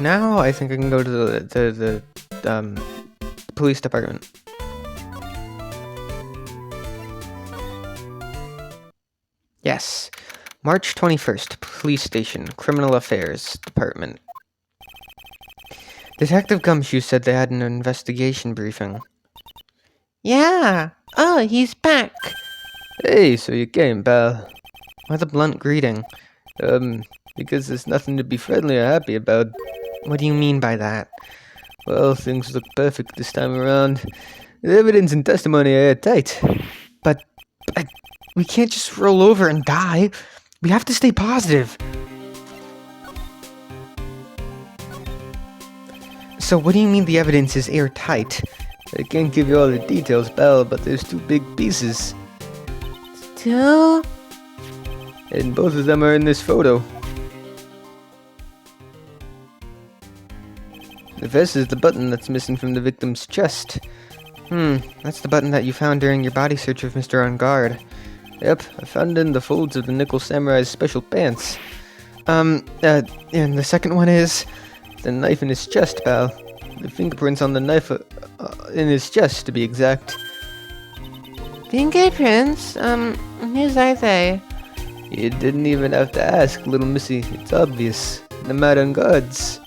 Now I think I can go to the police department. Yes. March 21st, police station, criminal affairs department. Detective Gumshoe said they had an investigation briefing. Yeah. Oh, he's back. Hey, so you came, pal. Why the blunt greeting? Because there's nothing to be friendly or happy about. What do you mean by that? Well, things look perfect this time around. The evidence and testimony are airtight. But we can't just roll over and die. We have to stay positive. So what do you mean the evidence is airtight? I can't give you all the details, pal, but there's 2 big pieces. 2? And both of them are in this photo. The first is the button that's missing from the victim's chest. That's the button that you found during your body search of Mr. On Guard. Yep, I found it in the folds of the Nickel Samurai's special pants. And the second one is the knife in his chest, pal. The fingerprints on the knife in his chest, to be exact. Fingerprints? Whose are they? You didn't even have to ask, little missy. It's obvious. The man on Guard's.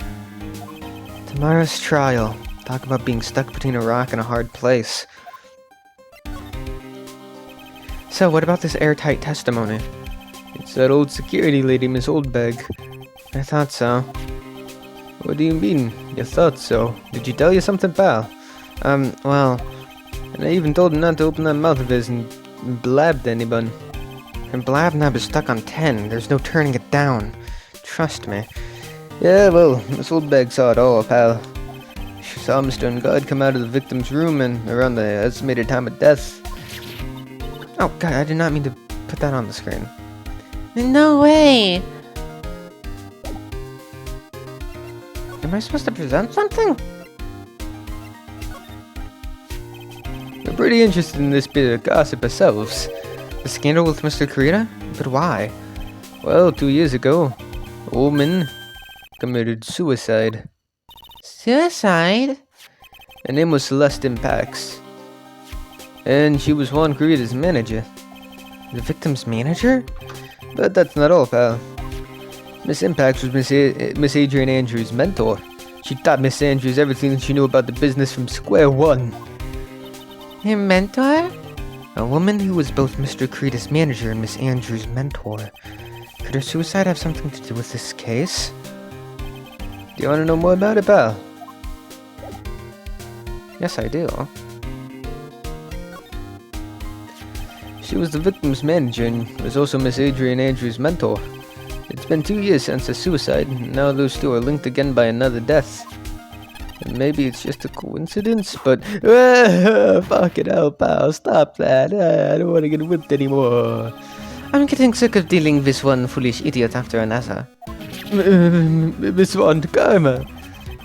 Tomorrow's trial. Talk about being stuck between a rock and a hard place. So, what about this airtight testimony? It's that old security lady, Miss Oldbag. I thought so. What do you mean, you thought so? Did she tell you something, pal? Well... And I even told her not to open that mouth of his and blab to anyone. Her blab knob is stuck on 10. There's no turning it down. Trust me. Yeah, well, Miss Oldbag saw it all, pal. She saw Mr. Ungod come out of the victim's room and around the estimated time of death. Oh, God, I did not mean to put that on the screen. No way! Am I supposed to present something? We're pretty interested in this bit of gossip ourselves. The scandal with Mr. Kurita? But why? Well, 2 years ago, a woman committed suicide. Suicide? Her name was Celeste Impax. And she was Juan Kurita's manager. The victim's manager? But that's not all, pal. Miss Impax was Miss Adrian Andrews' mentor. She taught Miss Andrews everything she knew about the business from square one. Her mentor? A woman who was both Mr. Kurita's manager and Miss Andrews' mentor. Could her suicide have something to do with this case? Do you want to know more about it, pal? Yes, I do. She was the victim's manager and was also Miss Adrian Andrews' mentor. It's been 2 years since the suicide, and now those 2 are linked again by another death. And maybe it's just a coincidence, but... fucking hell, pal, stop that. I don't want to get whipped anymore. I'm getting sick of dealing with one foolish idiot after another. Miss Von Karma.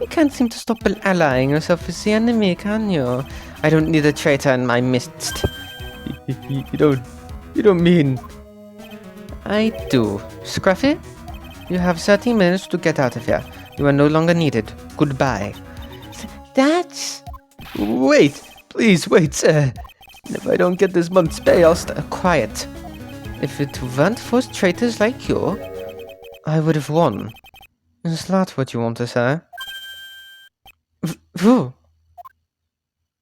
You can't seem to stop allying yourself with the enemy, can you? I don't need a traitor in my midst. You don't mean... I do. Scruffy, you have 30 minutes to get out of here. You are no longer needed. Goodbye. That's... Wait! Please wait, sir. If I don't get this month's pay, I'll stay quiet. If it weren't for traitors like you, I would have won. Is that what you want to say? Who?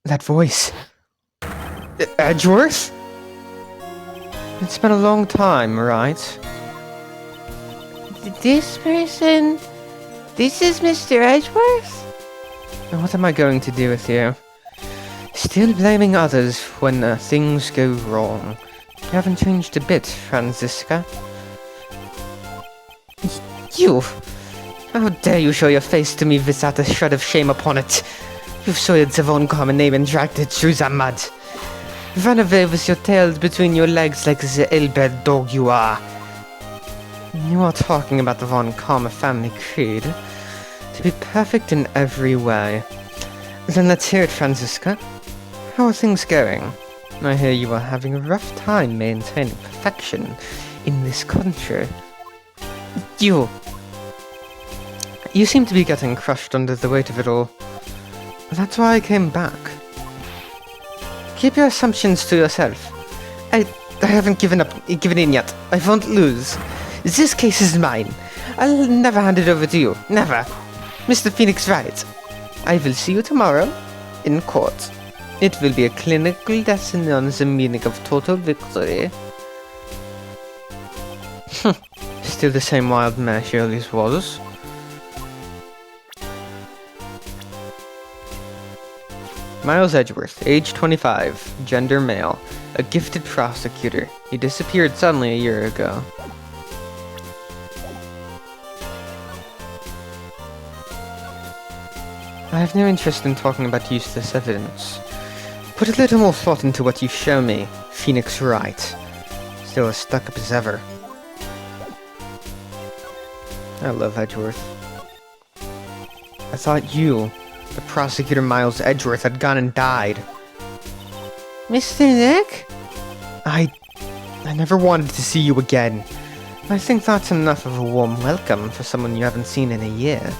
That voice. Edgeworth? It's been a long time, right? This person? This is Mr. Edgeworth? What am I going to do with you? Still blaming others when things go wrong. You haven't changed a bit, Franziska. You! How dare you show your face to me without a shred of shame upon it? You've soiled the one common name and dragged it through the mud. Run away with your tail between your legs like the ill-bred dog you are. You are talking about the Von Karma family creed. To be perfect in every way. Then let's hear it, Franziska. How are things going? I hear you are having a rough time maintaining perfection in this country. You seem to be getting crushed under the weight of it all. That's why I came back. Keep your assumptions to yourself. I haven't given in yet. I won't lose. This case is mine. I'll never hand it over to you. Never. Mr. Phoenix Wright. I will see you tomorrow in court. It will be a clinical lesson on the meaning of total victory. Still the same wild mare she always was. Miles Edgeworth, age 25, gender male, a gifted prosecutor. He disappeared suddenly a year ago. I have no interest in talking about useless evidence. Put a little more thought into what you show me, Phoenix Wright. Still as stuck up as ever. I love Edgeworth. I thought you, the prosecutor Miles Edgeworth, had gone and died. Mr. Nick? I never wanted to see you again. I think that's enough of a warm welcome for someone you haven't seen in a year.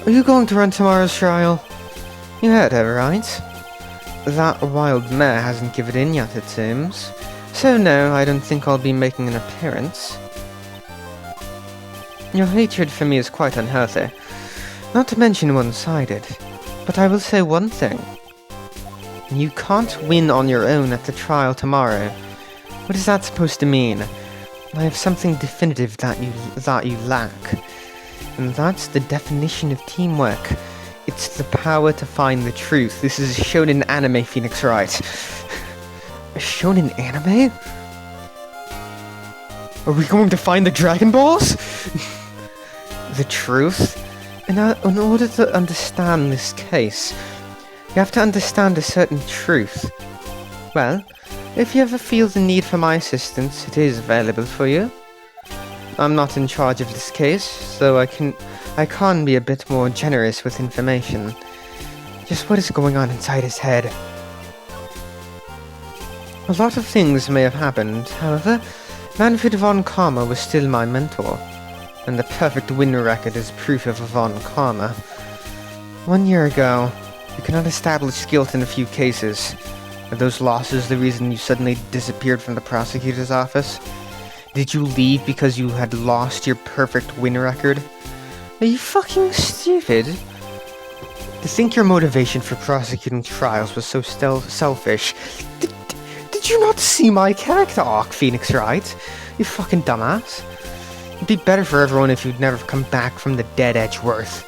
Are you going to run tomorrow's trial? You heard her, right? That wild mare hasn't given in yet, it seems. So no, I don't think I'll be making an appearance. Your hatred for me is quite unhealthy. Not to mention one-sided. But I will say one thing. You can't win on your own at the trial tomorrow. What is that supposed to mean? I have something definitive that you lack. And that's the definition of teamwork. It's the power to find the truth. This is shown in anime, Phoenix Wright. Shown in anime? Are we going to find the Dragon Balls? The truth? In order to understand this case, you have to understand a certain truth. Well, if you ever feel the need for my assistance, it is available for you. I'm not in charge of this case, so I can be a bit more generous with information. Just what is going on inside his head? A lot of things may have happened, however, Manfred von Karma was still my mentor, and the perfect win record is proof of a von Karma. 1 year ago, you cannot establish guilt in a few cases. Are those losses the reason you suddenly disappeared from the prosecutor's office? Did you leave because you had lost your perfect win record? Are you fucking stupid? To think your motivation for prosecuting trials was so selfish. Did you not see my character arc, Phoenix Wright? You fucking dumbass. It'd be better for everyone if you'd never come back from the dead, Edgeworth.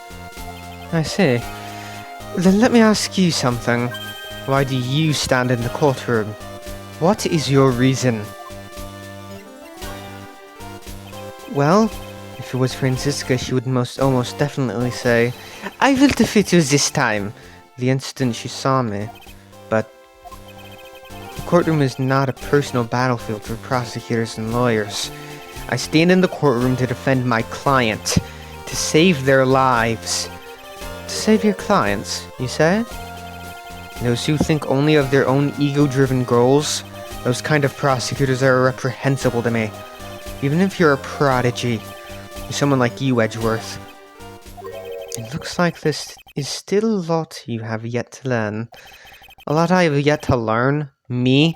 I see. Then let me ask you something. Why do you stand in the courtroom? What is your reason? Well, if it was Franziska, she would almost definitely say, I will defeat you this time, the instant she saw me. But the courtroom is not a personal battlefield for prosecutors and lawyers. I stand in the courtroom to defend my client, to save their lives. To save your clients, you say? Those who think only of their own ego-driven goals, those kind of prosecutors are reprehensible to me. Even if you're a prodigy, someone like you, Edgeworth. It looks like this is still a lot you have yet to learn. A lot I have yet to learn? Me?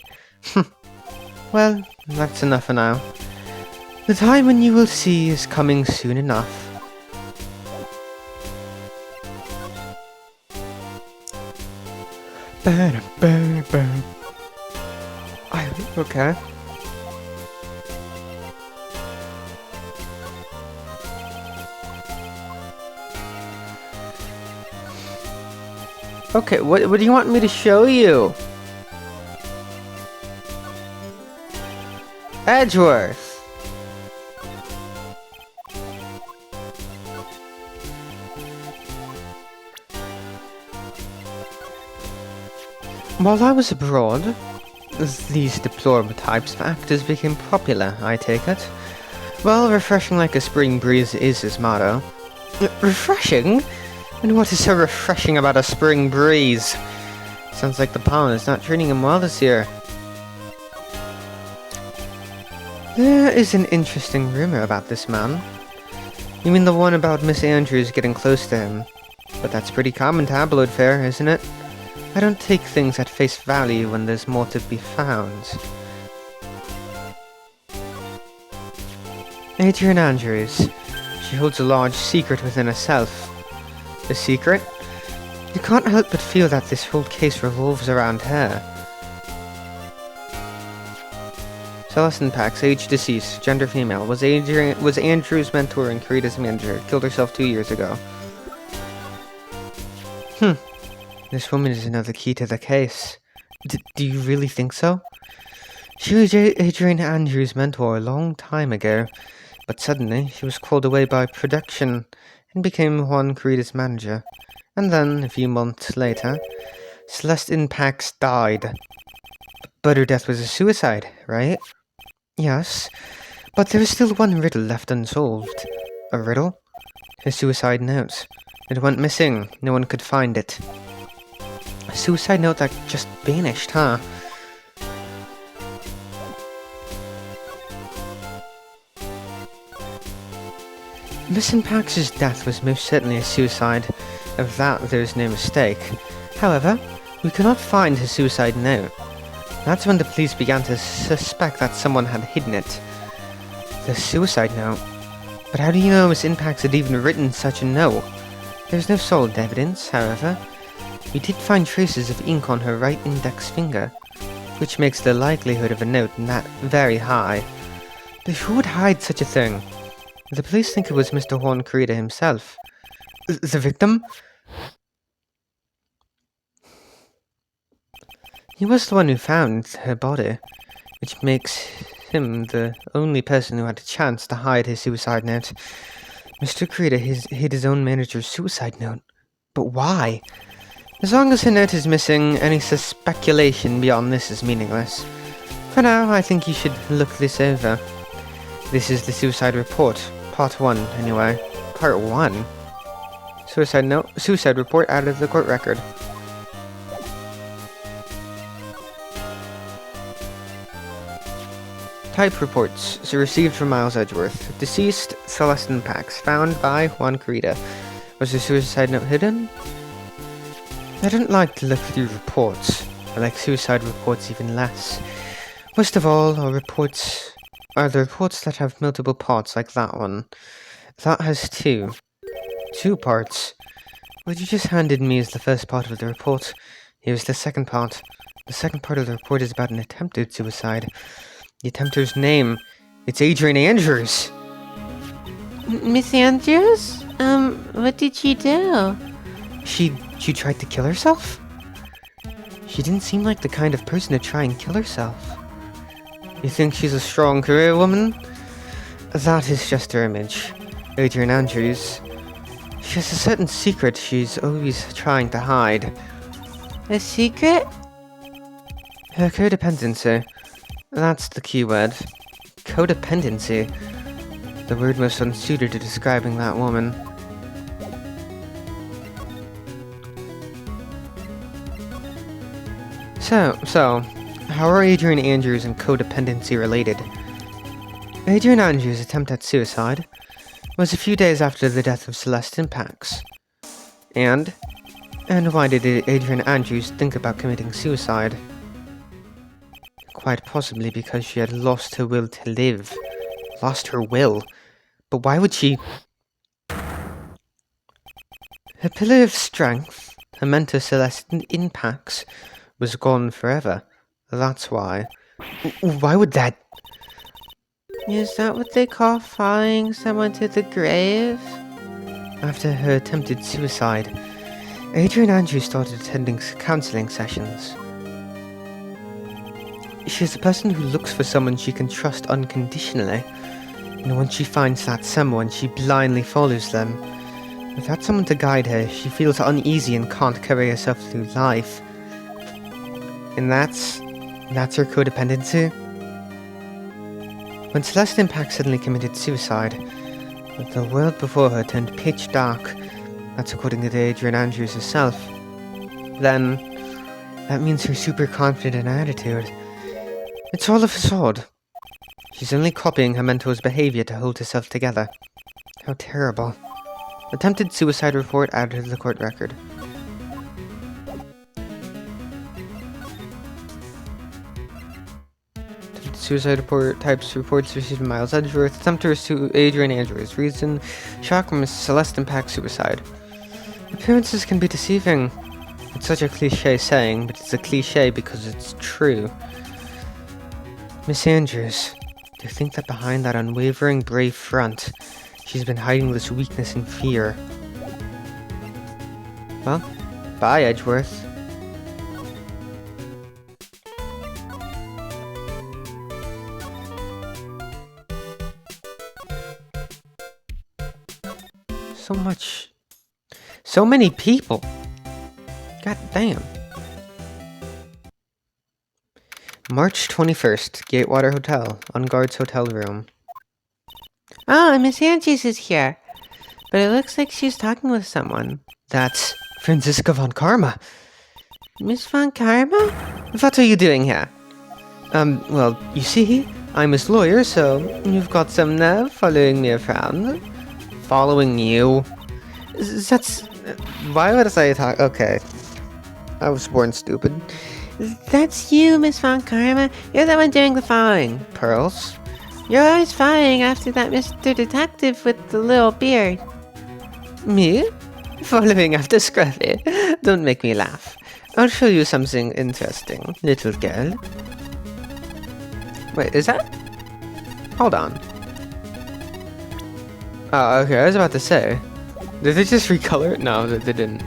Well, that's enough for now. The time when you will see is coming soon enough. Okay. Okay, what do you want me to show you? Edgeworth! While I was abroad, these deplorable types of actors became popular, I take it. Well, refreshing like a spring breeze is his motto. Refreshing? And what is so refreshing about a spring breeze? Sounds like the pollen is not treating him well this year. There is an interesting rumor about this man. You mean the one about Miss Andrews getting close to him? But that's pretty common tabloid fare, isn't it? I don't take things at face value when there's more to be found. Adrian Andrews. She holds a large secret within herself. A secret? You can't help but feel that this whole case revolves around her. Celestine Pax, age deceased, gender female, was Andrew's mentor and Karita's manager. Killed herself 2 years ago. This woman is another key to the case. Do you really think so? She was Adrian Andrews' mentor a long time ago, but suddenly she was called away by production and became Juan Karita's manager. And then, a few months later, Celestine Pax died. But her death was a suicide, right? Yes, but there is still one riddle left unsolved. A riddle? Her suicide note. It went missing. No one could find it. A suicide note that just vanished, huh? Miss Pax's death was most certainly a suicide. Of that, there is no mistake. However, we could not find her suicide note. That's when the police began to suspect that someone had hidden it. The suicide note? But how do you know Miss Pax had even written such a note? There's no solid evidence, however. We did find traces of ink on her right index finger, which makes the likelihood of a note not very high. But who would hide such a thing? The police think it was Mr. Juan Karita himself. The victim? He was the one who found her body, which makes him the only person who had a chance to hide his suicide note. Mr. Karita hid his own manager's suicide note. But why? As long as her note is missing, any speculation beyond this is meaningless. For now, I think you should look this over. This is the suicide report. Part 1, anyway. Part 1? Suicide report out of the court record. Type reports. So received from Miles Edgeworth. Deceased, Celestine Pax. Found by Juan Karita. Was the suicide note hidden? I don't like to look through reports. I like suicide reports even less. Most of all, are the reports that have multiple parts like that one. That has 2. 2 parts. What you just handed me is the first part of the report. Here's the second part. The second part of the report is about an attempted suicide. The attempter's name. It's Adrian Andrews. Miss Andrews? What did she do? She tried to kill herself? She didn't seem like the kind of person to try and kill herself. You think she's a strong career woman? That is just her image. Adrian Andrews. She has a certain secret she's always trying to hide. A secret? Her codependency. That's the key word. Codependency. The word most unsuited to describing that woman. So, how are Adrian Andrews and codependency related? Adrian Andrews' attempt at suicide was a few days after the death of Celestine Pax. And why did Adrian Andrews think about committing suicide? Quite possibly because she had lost her will to live. Lost her will? But why would she? Her pillar of strength, her mentor Celestine Pax, was gone forever. That's why. Why would that? Is that what they call following someone to the grave? After her attempted suicide, Adrian Andrews started attending counseling sessions. She's a person who looks for someone she can trust unconditionally, and once she finds that someone, she blindly follows them. Without someone to guide her, she feels uneasy and can't carry herself through life. And that's her codependency. When Celeste Impact suddenly committed suicide, the world before her turned pitch dark. That's according to Adrian Andrews herself. Then, that means her super confident attitude. It's all a facade. She's only copying her mentor's behavior to hold herself together. How terrible. Attempted suicide report added to the court record. Suicide report types reports received by Miles Edgeworth. Attempt to sue Adrian Andrews. Reason: shock from Celeste Impact suicide. Appearances can be deceiving. It's such a cliche saying, but it's a cliche because it's true. Miss Andrews, do you think that behind that unwavering, brave front, she's been hiding this weakness and fear? Well, bye, Edgeworth. So many people. God damn. March 21st, Gatewater Hotel, on guard's hotel room. Oh, Miss Andrews is here. But it looks like she's talking with someone. That's Franziska von Karma. Miss Von Karma? What are you doing here? Well, you see, I'm his lawyer, so you've got some nerve following me around. Following you? That's... Why would I talk? Okay. I was born stupid. That's you, Miss Von Karma. You're the one doing the following. Pearls? You're always following after that Mr. Detective with the little beard. Me? Following after Scruffy? Don't make me laugh. I'll show you something interesting, little girl. Wait, is that? Hold on. Oh, okay, I was about to say. Did they just recolor it? No, they didn't.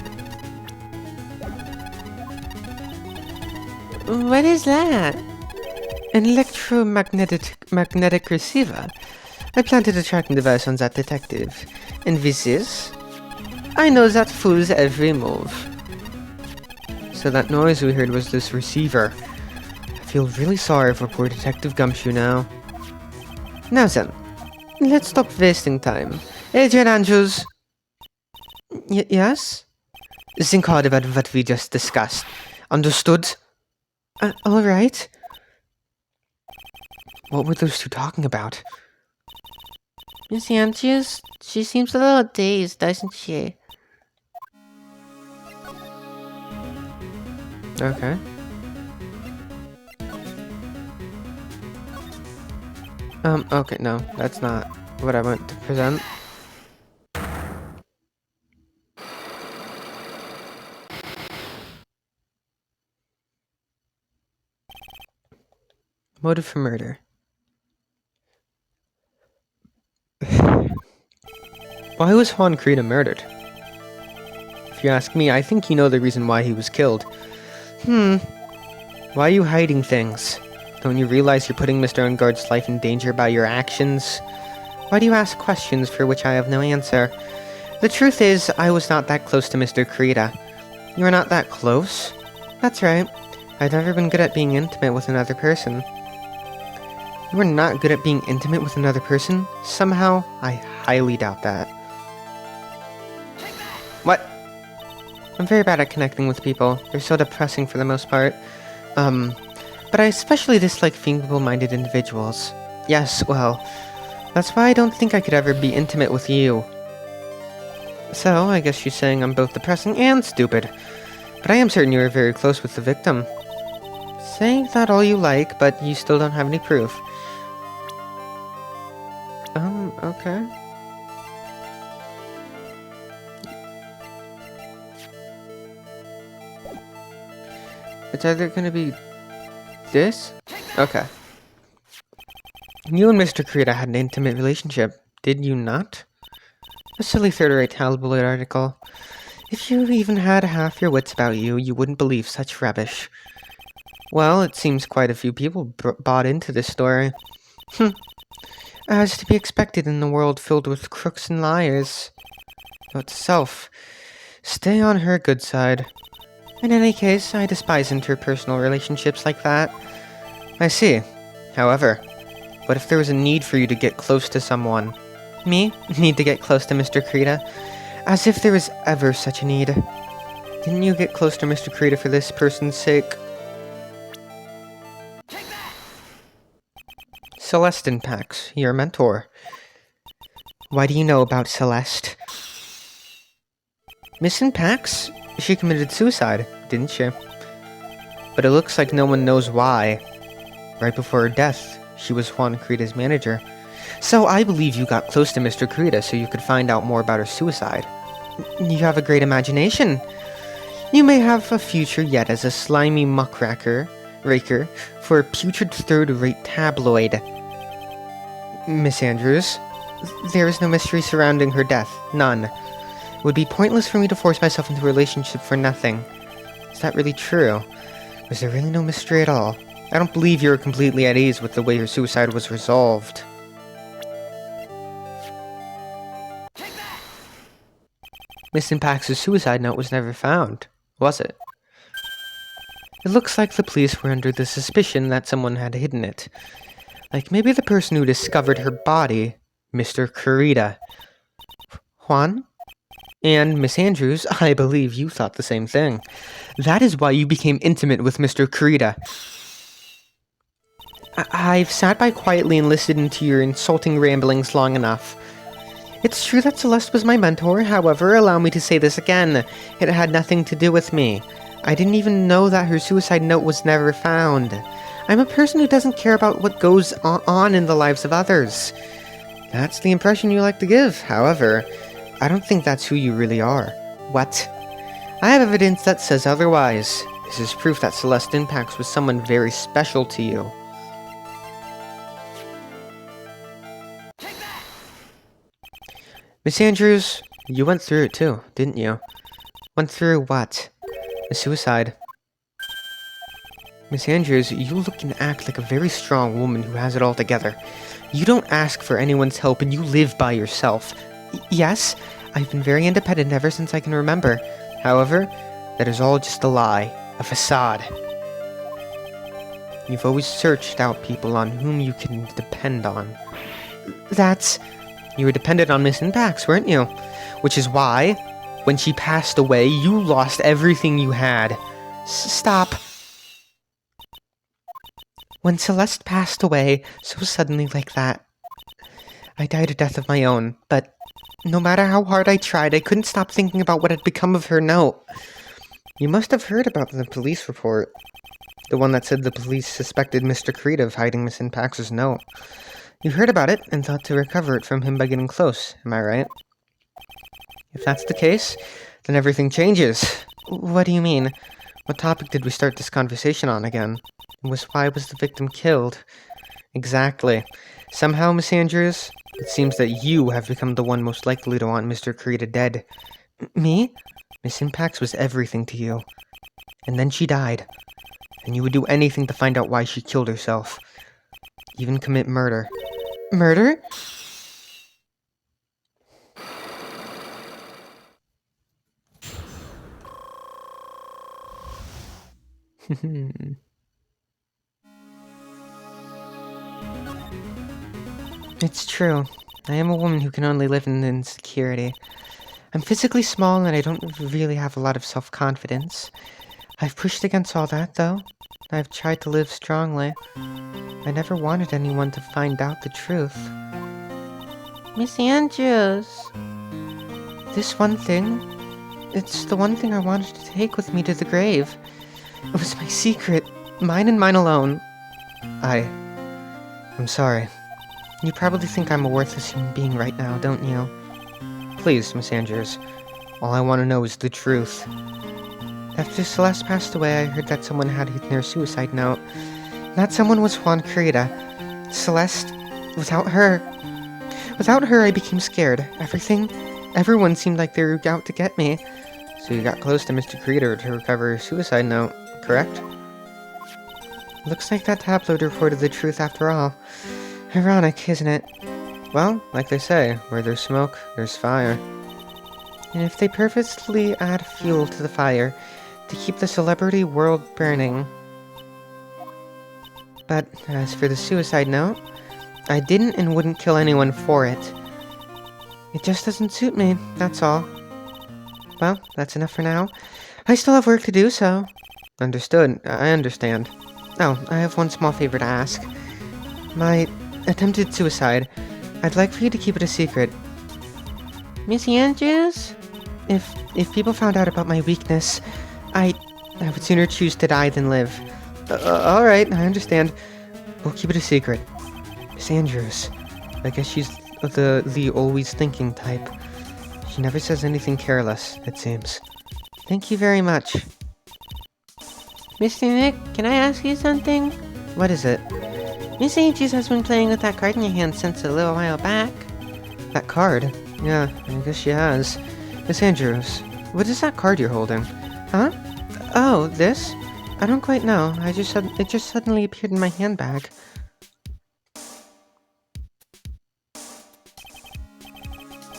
What is that? An electromagnetic receiver. I planted a tracking device on that detective. And this is? I know that fool's every move. So that noise we heard was this receiver. I feel really sorry for poor Detective Gumshoe now. Now then, let's stop wasting time. Adrian Andrews! Yes? Think hard about what we just discussed. Understood? Alright. What were those two talking about? Miss Andrews? She seems a little dazed, doesn't she? Okay. Okay, no, that's not what I want to present. Motive for murder. Why was Juan Creta murdered? If you ask me, I think you know the reason why he was killed. Why are you hiding things? Don't you realize you're putting Mr. Ungard's life in danger by your actions? Why do you ask questions for which I have no answer? The truth is, I was not that close to Mr. Creta. You were not that close? That's right. I've never been good at being intimate with another person. You were not good at being intimate with another person? Somehow, I highly doubt that. What? I'm very bad at connecting with people. They're so depressing for the most part. But I especially dislike feeble-minded individuals. Yes, well, that's why I don't think I could ever be intimate with you. So, I guess you're saying I'm both depressing and stupid. But I am certain you were very close with the victim. Say that all you like, but you still don't have any proof. Okay. It's either gonna be this? Okay. You and Mr. Kurita had an intimate relationship, did you not? A silly third-rate tabloid article. If you even had half your wits about you, you wouldn't believe such rubbish. Well, it seems quite a few people bought into this story. As to be expected in a world filled with crooks and liars. Note to self, stay on her good side. In any case, I despise interpersonal relationships like that. I see. However, what if there was a need for you to get close to someone? Me? Need to get close to Mr. Kurita? As if there was ever such a need. Didn't you get close to Mr. Kurita for this person's sake? Celeste Pax, your mentor. Why do you know about Celeste? Miss Pax? She committed suicide, didn't she? But it looks like no one knows why. Right before her death, she was Juan Kurita's manager. So I believe you got close to Mr. Kurita so you could find out more about her suicide. You have a great imagination. You may have a future yet as a slimy muckraker for a putrid third-rate tabloid. Miss Andrews, there is no mystery surrounding her death. None. It would be pointless for me to force myself into a relationship for nothing. Is that really true? Was there really no mystery at all? I don't believe you're completely at ease with the way her suicide was resolved. Miss Pax's suicide note was never found, was it? It looks like the police were under the suspicion that someone had hidden it. Like maybe the person who discovered her body, Mr. Kurita. Juan? And Miss Andrews, I believe you thought the same thing. That is why you became intimate with Mr. Kurita. I've sat by quietly and listened to your insulting ramblings long enough. It's true that Celeste was my mentor, however, allow me to say this again. It had nothing to do with me. I didn't even know that her suicide note was never found. I'm a person who doesn't care about what goes on in the lives of others. That's the impression you like to give, however. I don't think that's who you really are. What? I have evidence that says otherwise. This is proof that Celeste Pax was someone very special to you. Miss Andrews, you went through it too, didn't you? Went through what? A suicide. Miss Andrews, you look and act like a very strong woman who has it all together. You don't ask for anyone's help and you live by yourself. Yes, I've been very independent ever since I can remember. However, that is all just a lie, a facade. You've always searched out people on whom you can depend on. You were dependent on Miss Pax, weren't you? Which is why, when she passed away, you lost everything you had. Stop. When Celeste passed away, so suddenly like that, I died a death of my own, but no matter how hard I tried, I couldn't stop thinking about what had become of her note. You must have heard about the police report. The one that said the police suspected Mr. Kurita of hiding Miss Pax's note. You heard about it and thought to recover it from him by getting close, am I right? If that's the case, then everything changes. What do you mean? What topic did we start this conversation on again? Why was the victim killed? Exactly. Somehow, Miss Andrews, it seems that you have become the one most likely to want Mr. Kurita dead. Me? Miss Pax was everything to you. And then she died. And you would do anything to find out why she killed herself. Even commit murder. Murder? It's true. I am a woman who can only live in insecurity. I'm physically small and I don't really have a lot of self-confidence. I've pushed against all that, though. I've tried to live strongly. I never wanted anyone to find out the truth. Miss Andrews. This one thing, it's the one thing I wanted to take with me to the grave. It was my secret, mine and mine alone. I'm sorry. You probably think I'm a worthless human being right now, don't you? Please, Miss Andrews. All I want to know is the truth. After Celeste passed away, I heard that someone had hidden her suicide note. That someone was Juan Carita. Celeste, without her... Without her, I became scared. Everyone seemed like they were out to get me. So you got close to Mr. Creator to recover a suicide note, correct? Looks like that tabloid reported the truth after all. Ironic, isn't it? Well, like they say, where there's smoke, there's fire. And if they purposely add fuel to the fire to keep the celebrity world burning... But as for the suicide note, I didn't and wouldn't kill anyone for it. It just doesn't suit me, that's all. Well, that's enough for now. I still have work to do, so... Understood. I understand. Oh, I have one small favor to ask. My attempted suicide. I'd like for you to keep it a secret. Miss Andrews? If people found out about my weakness, I would sooner choose to die than live. Alright, I understand. We'll keep it a secret. Miss Andrews. I guess she's the always thinking type. She never says anything careless, it seems. Thank you very much. Mr. Nick, can I ask you something? What is it? Miss Andrews has been playing with that card in your hand since a little while back. That card? Yeah, I guess she has. Miss Andrews, what is that card you're holding? Huh? Oh, this? I don't quite know. It just suddenly appeared in my handbag.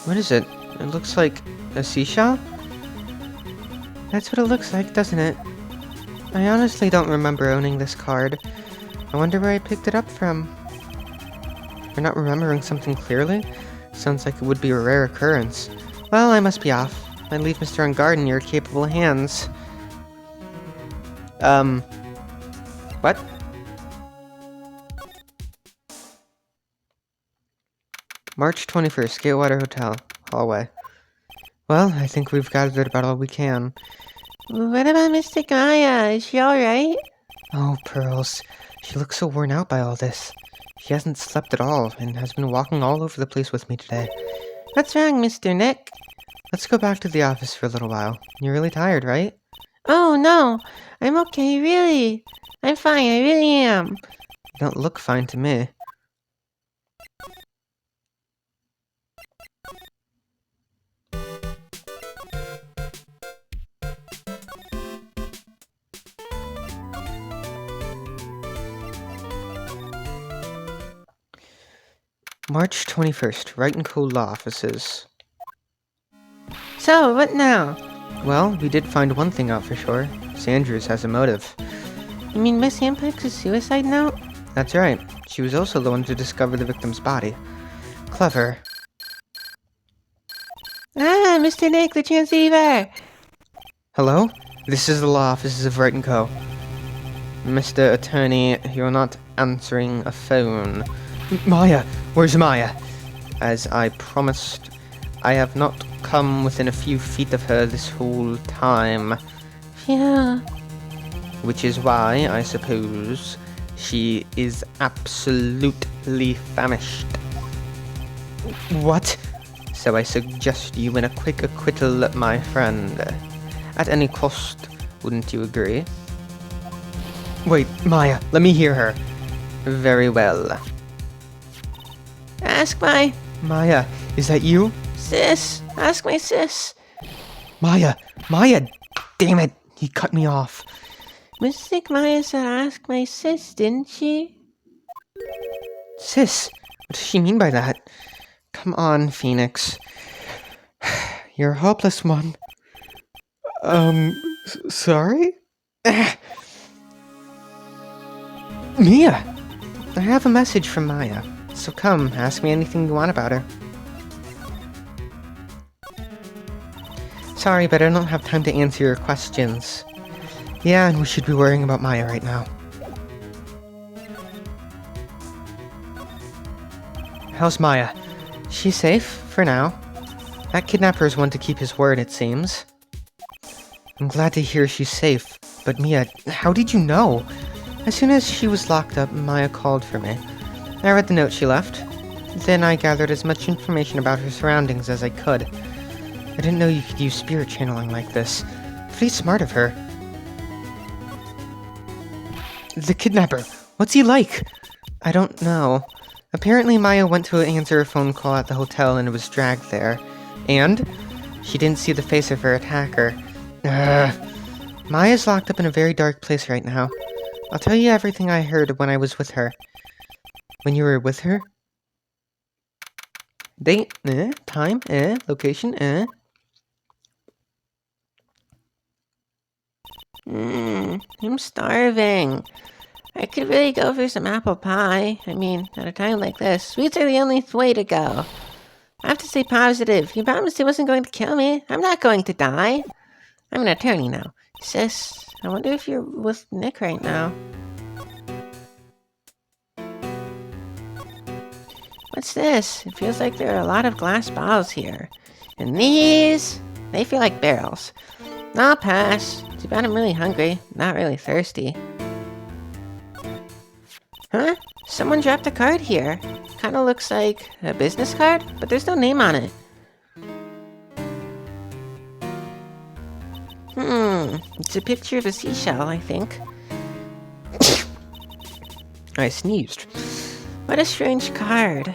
What is it? It looks like a seashell? That's what it looks like, doesn't it? I honestly don't remember owning this card. I wonder where I picked it up from. You're not remembering something clearly? Sounds like it would be a rare occurrence. Well, I must be off. I leave Mr. Ungard in your capable hands. What? March 21st, Gatewater Hotel, hallway. Well, I think we've gathered about all we can. What about Mystic Maya? Is she alright? Oh, Pearls. She looks so worn out by all this. She hasn't slept at all, and has been walking all over the place with me today. What's wrong, Mr. Nick? Let's go back to the office for a little while. You're really tired, right? Oh, no. I'm okay, really. I'm fine, I really am. You don't look fine to me. March 21st, Wright & Co. Law Offices. So, what now? Well, we did find one thing out for sure. Andrews has a motive. You mean Miss Ampex's suicide note? That's right. She was also the one to discover the victim's body. Clever. Ah, Mr. Nick, the transceiver! Hello? This is the law offices of Wright & Co. Mr. Attorney, you're not answering a phone. Maya! Where's Maya? As I promised, I have not come within a few feet of her this whole time. Yeah. Which is why, I suppose, she is absolutely famished. What? So I suggest you win a quick acquittal, my friend. At any cost, wouldn't you agree? Wait, Maya, let me hear her. Very well. Ask my... Maya, is that you? sis. Ask my sis. Maya, damn it, he cut me off. Mystic Maya said ask my sis, didn't she? Sis, what does she mean by that? Come on, Phoenix. You're a hopeless one. Sorry? Mia! I have a message from Maya, so come, ask me anything you want about her. Sorry, but I don't have time to answer your questions. Yeah, and we should be worrying about Maya right now. How's Maya? She's safe, for now. That kidnapper is one to keep his word, it seems. I'm glad to hear she's safe, but Mia, how did you know? As soon as she was locked up, Maya called for me. I read the note she left. Then I gathered as much information about her surroundings as I could. I didn't know you could use spirit channeling like this. Pretty smart of her. The kidnapper! What's he like? I don't know. Apparently Maya went to answer a phone call at the hotel and was dragged there. And she didn't see the face of her attacker. Ugh. Maya's locked up in a very dark place right now. I'll tell you everything I heard when I was with her. When you were with her? Date, time, location, I'm starving. I could really go for some apple pie. I mean, at a time like this, sweets are the only way to go. I have to stay positive. You promised he wasn't going to kill me. I'm not going to die. I'm an attorney now. Sis, I wonder if you're with Nick right now. What's this? It feels like there are a lot of glass bottles here. And these, they feel like barrels. I'll pass. Too bad I'm really hungry, not really thirsty. Huh? Someone dropped a card here. Kinda looks like a business card, but there's no name on it. It's a picture of a seashell, I think. I sneezed. What a strange card.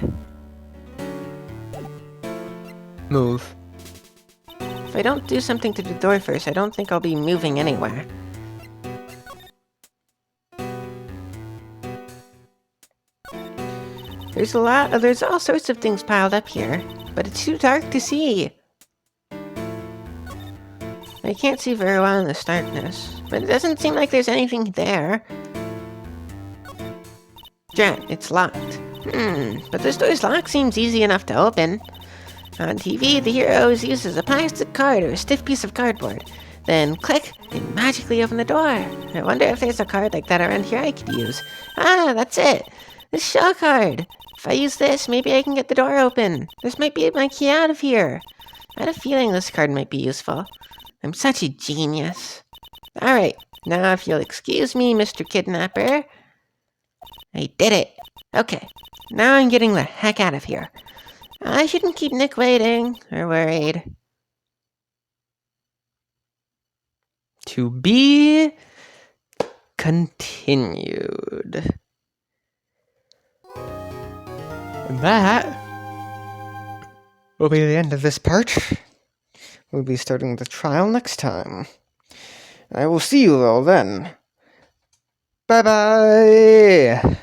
Move. If I don't do something to the door first, I don't think I'll be moving anywhere. There's all sorts of things piled up here, but it's too dark to see. I can't see very well in this darkness, but it doesn't seem like there's anything there. Drat, it's locked. But this door's lock seems easy enough to open. On TV, the hero is used as a plastic card or a stiff piece of cardboard. Then click, and magically open the door. I wonder if there's a card like that around here I could use. Ah, that's it! This shell card! If I use this, maybe I can get the door open. This might be my key out of here. I had a feeling this card might be useful. I'm such a genius. Alright, now if you'll excuse me, Mr. Kidnapper. I did it. Okay, now I'm getting the heck out of here. I shouldn't keep Nick waiting, or worried. To be continued. And that will be the end of this part. We'll be starting the trial next time. I will see you all then. Bye-bye!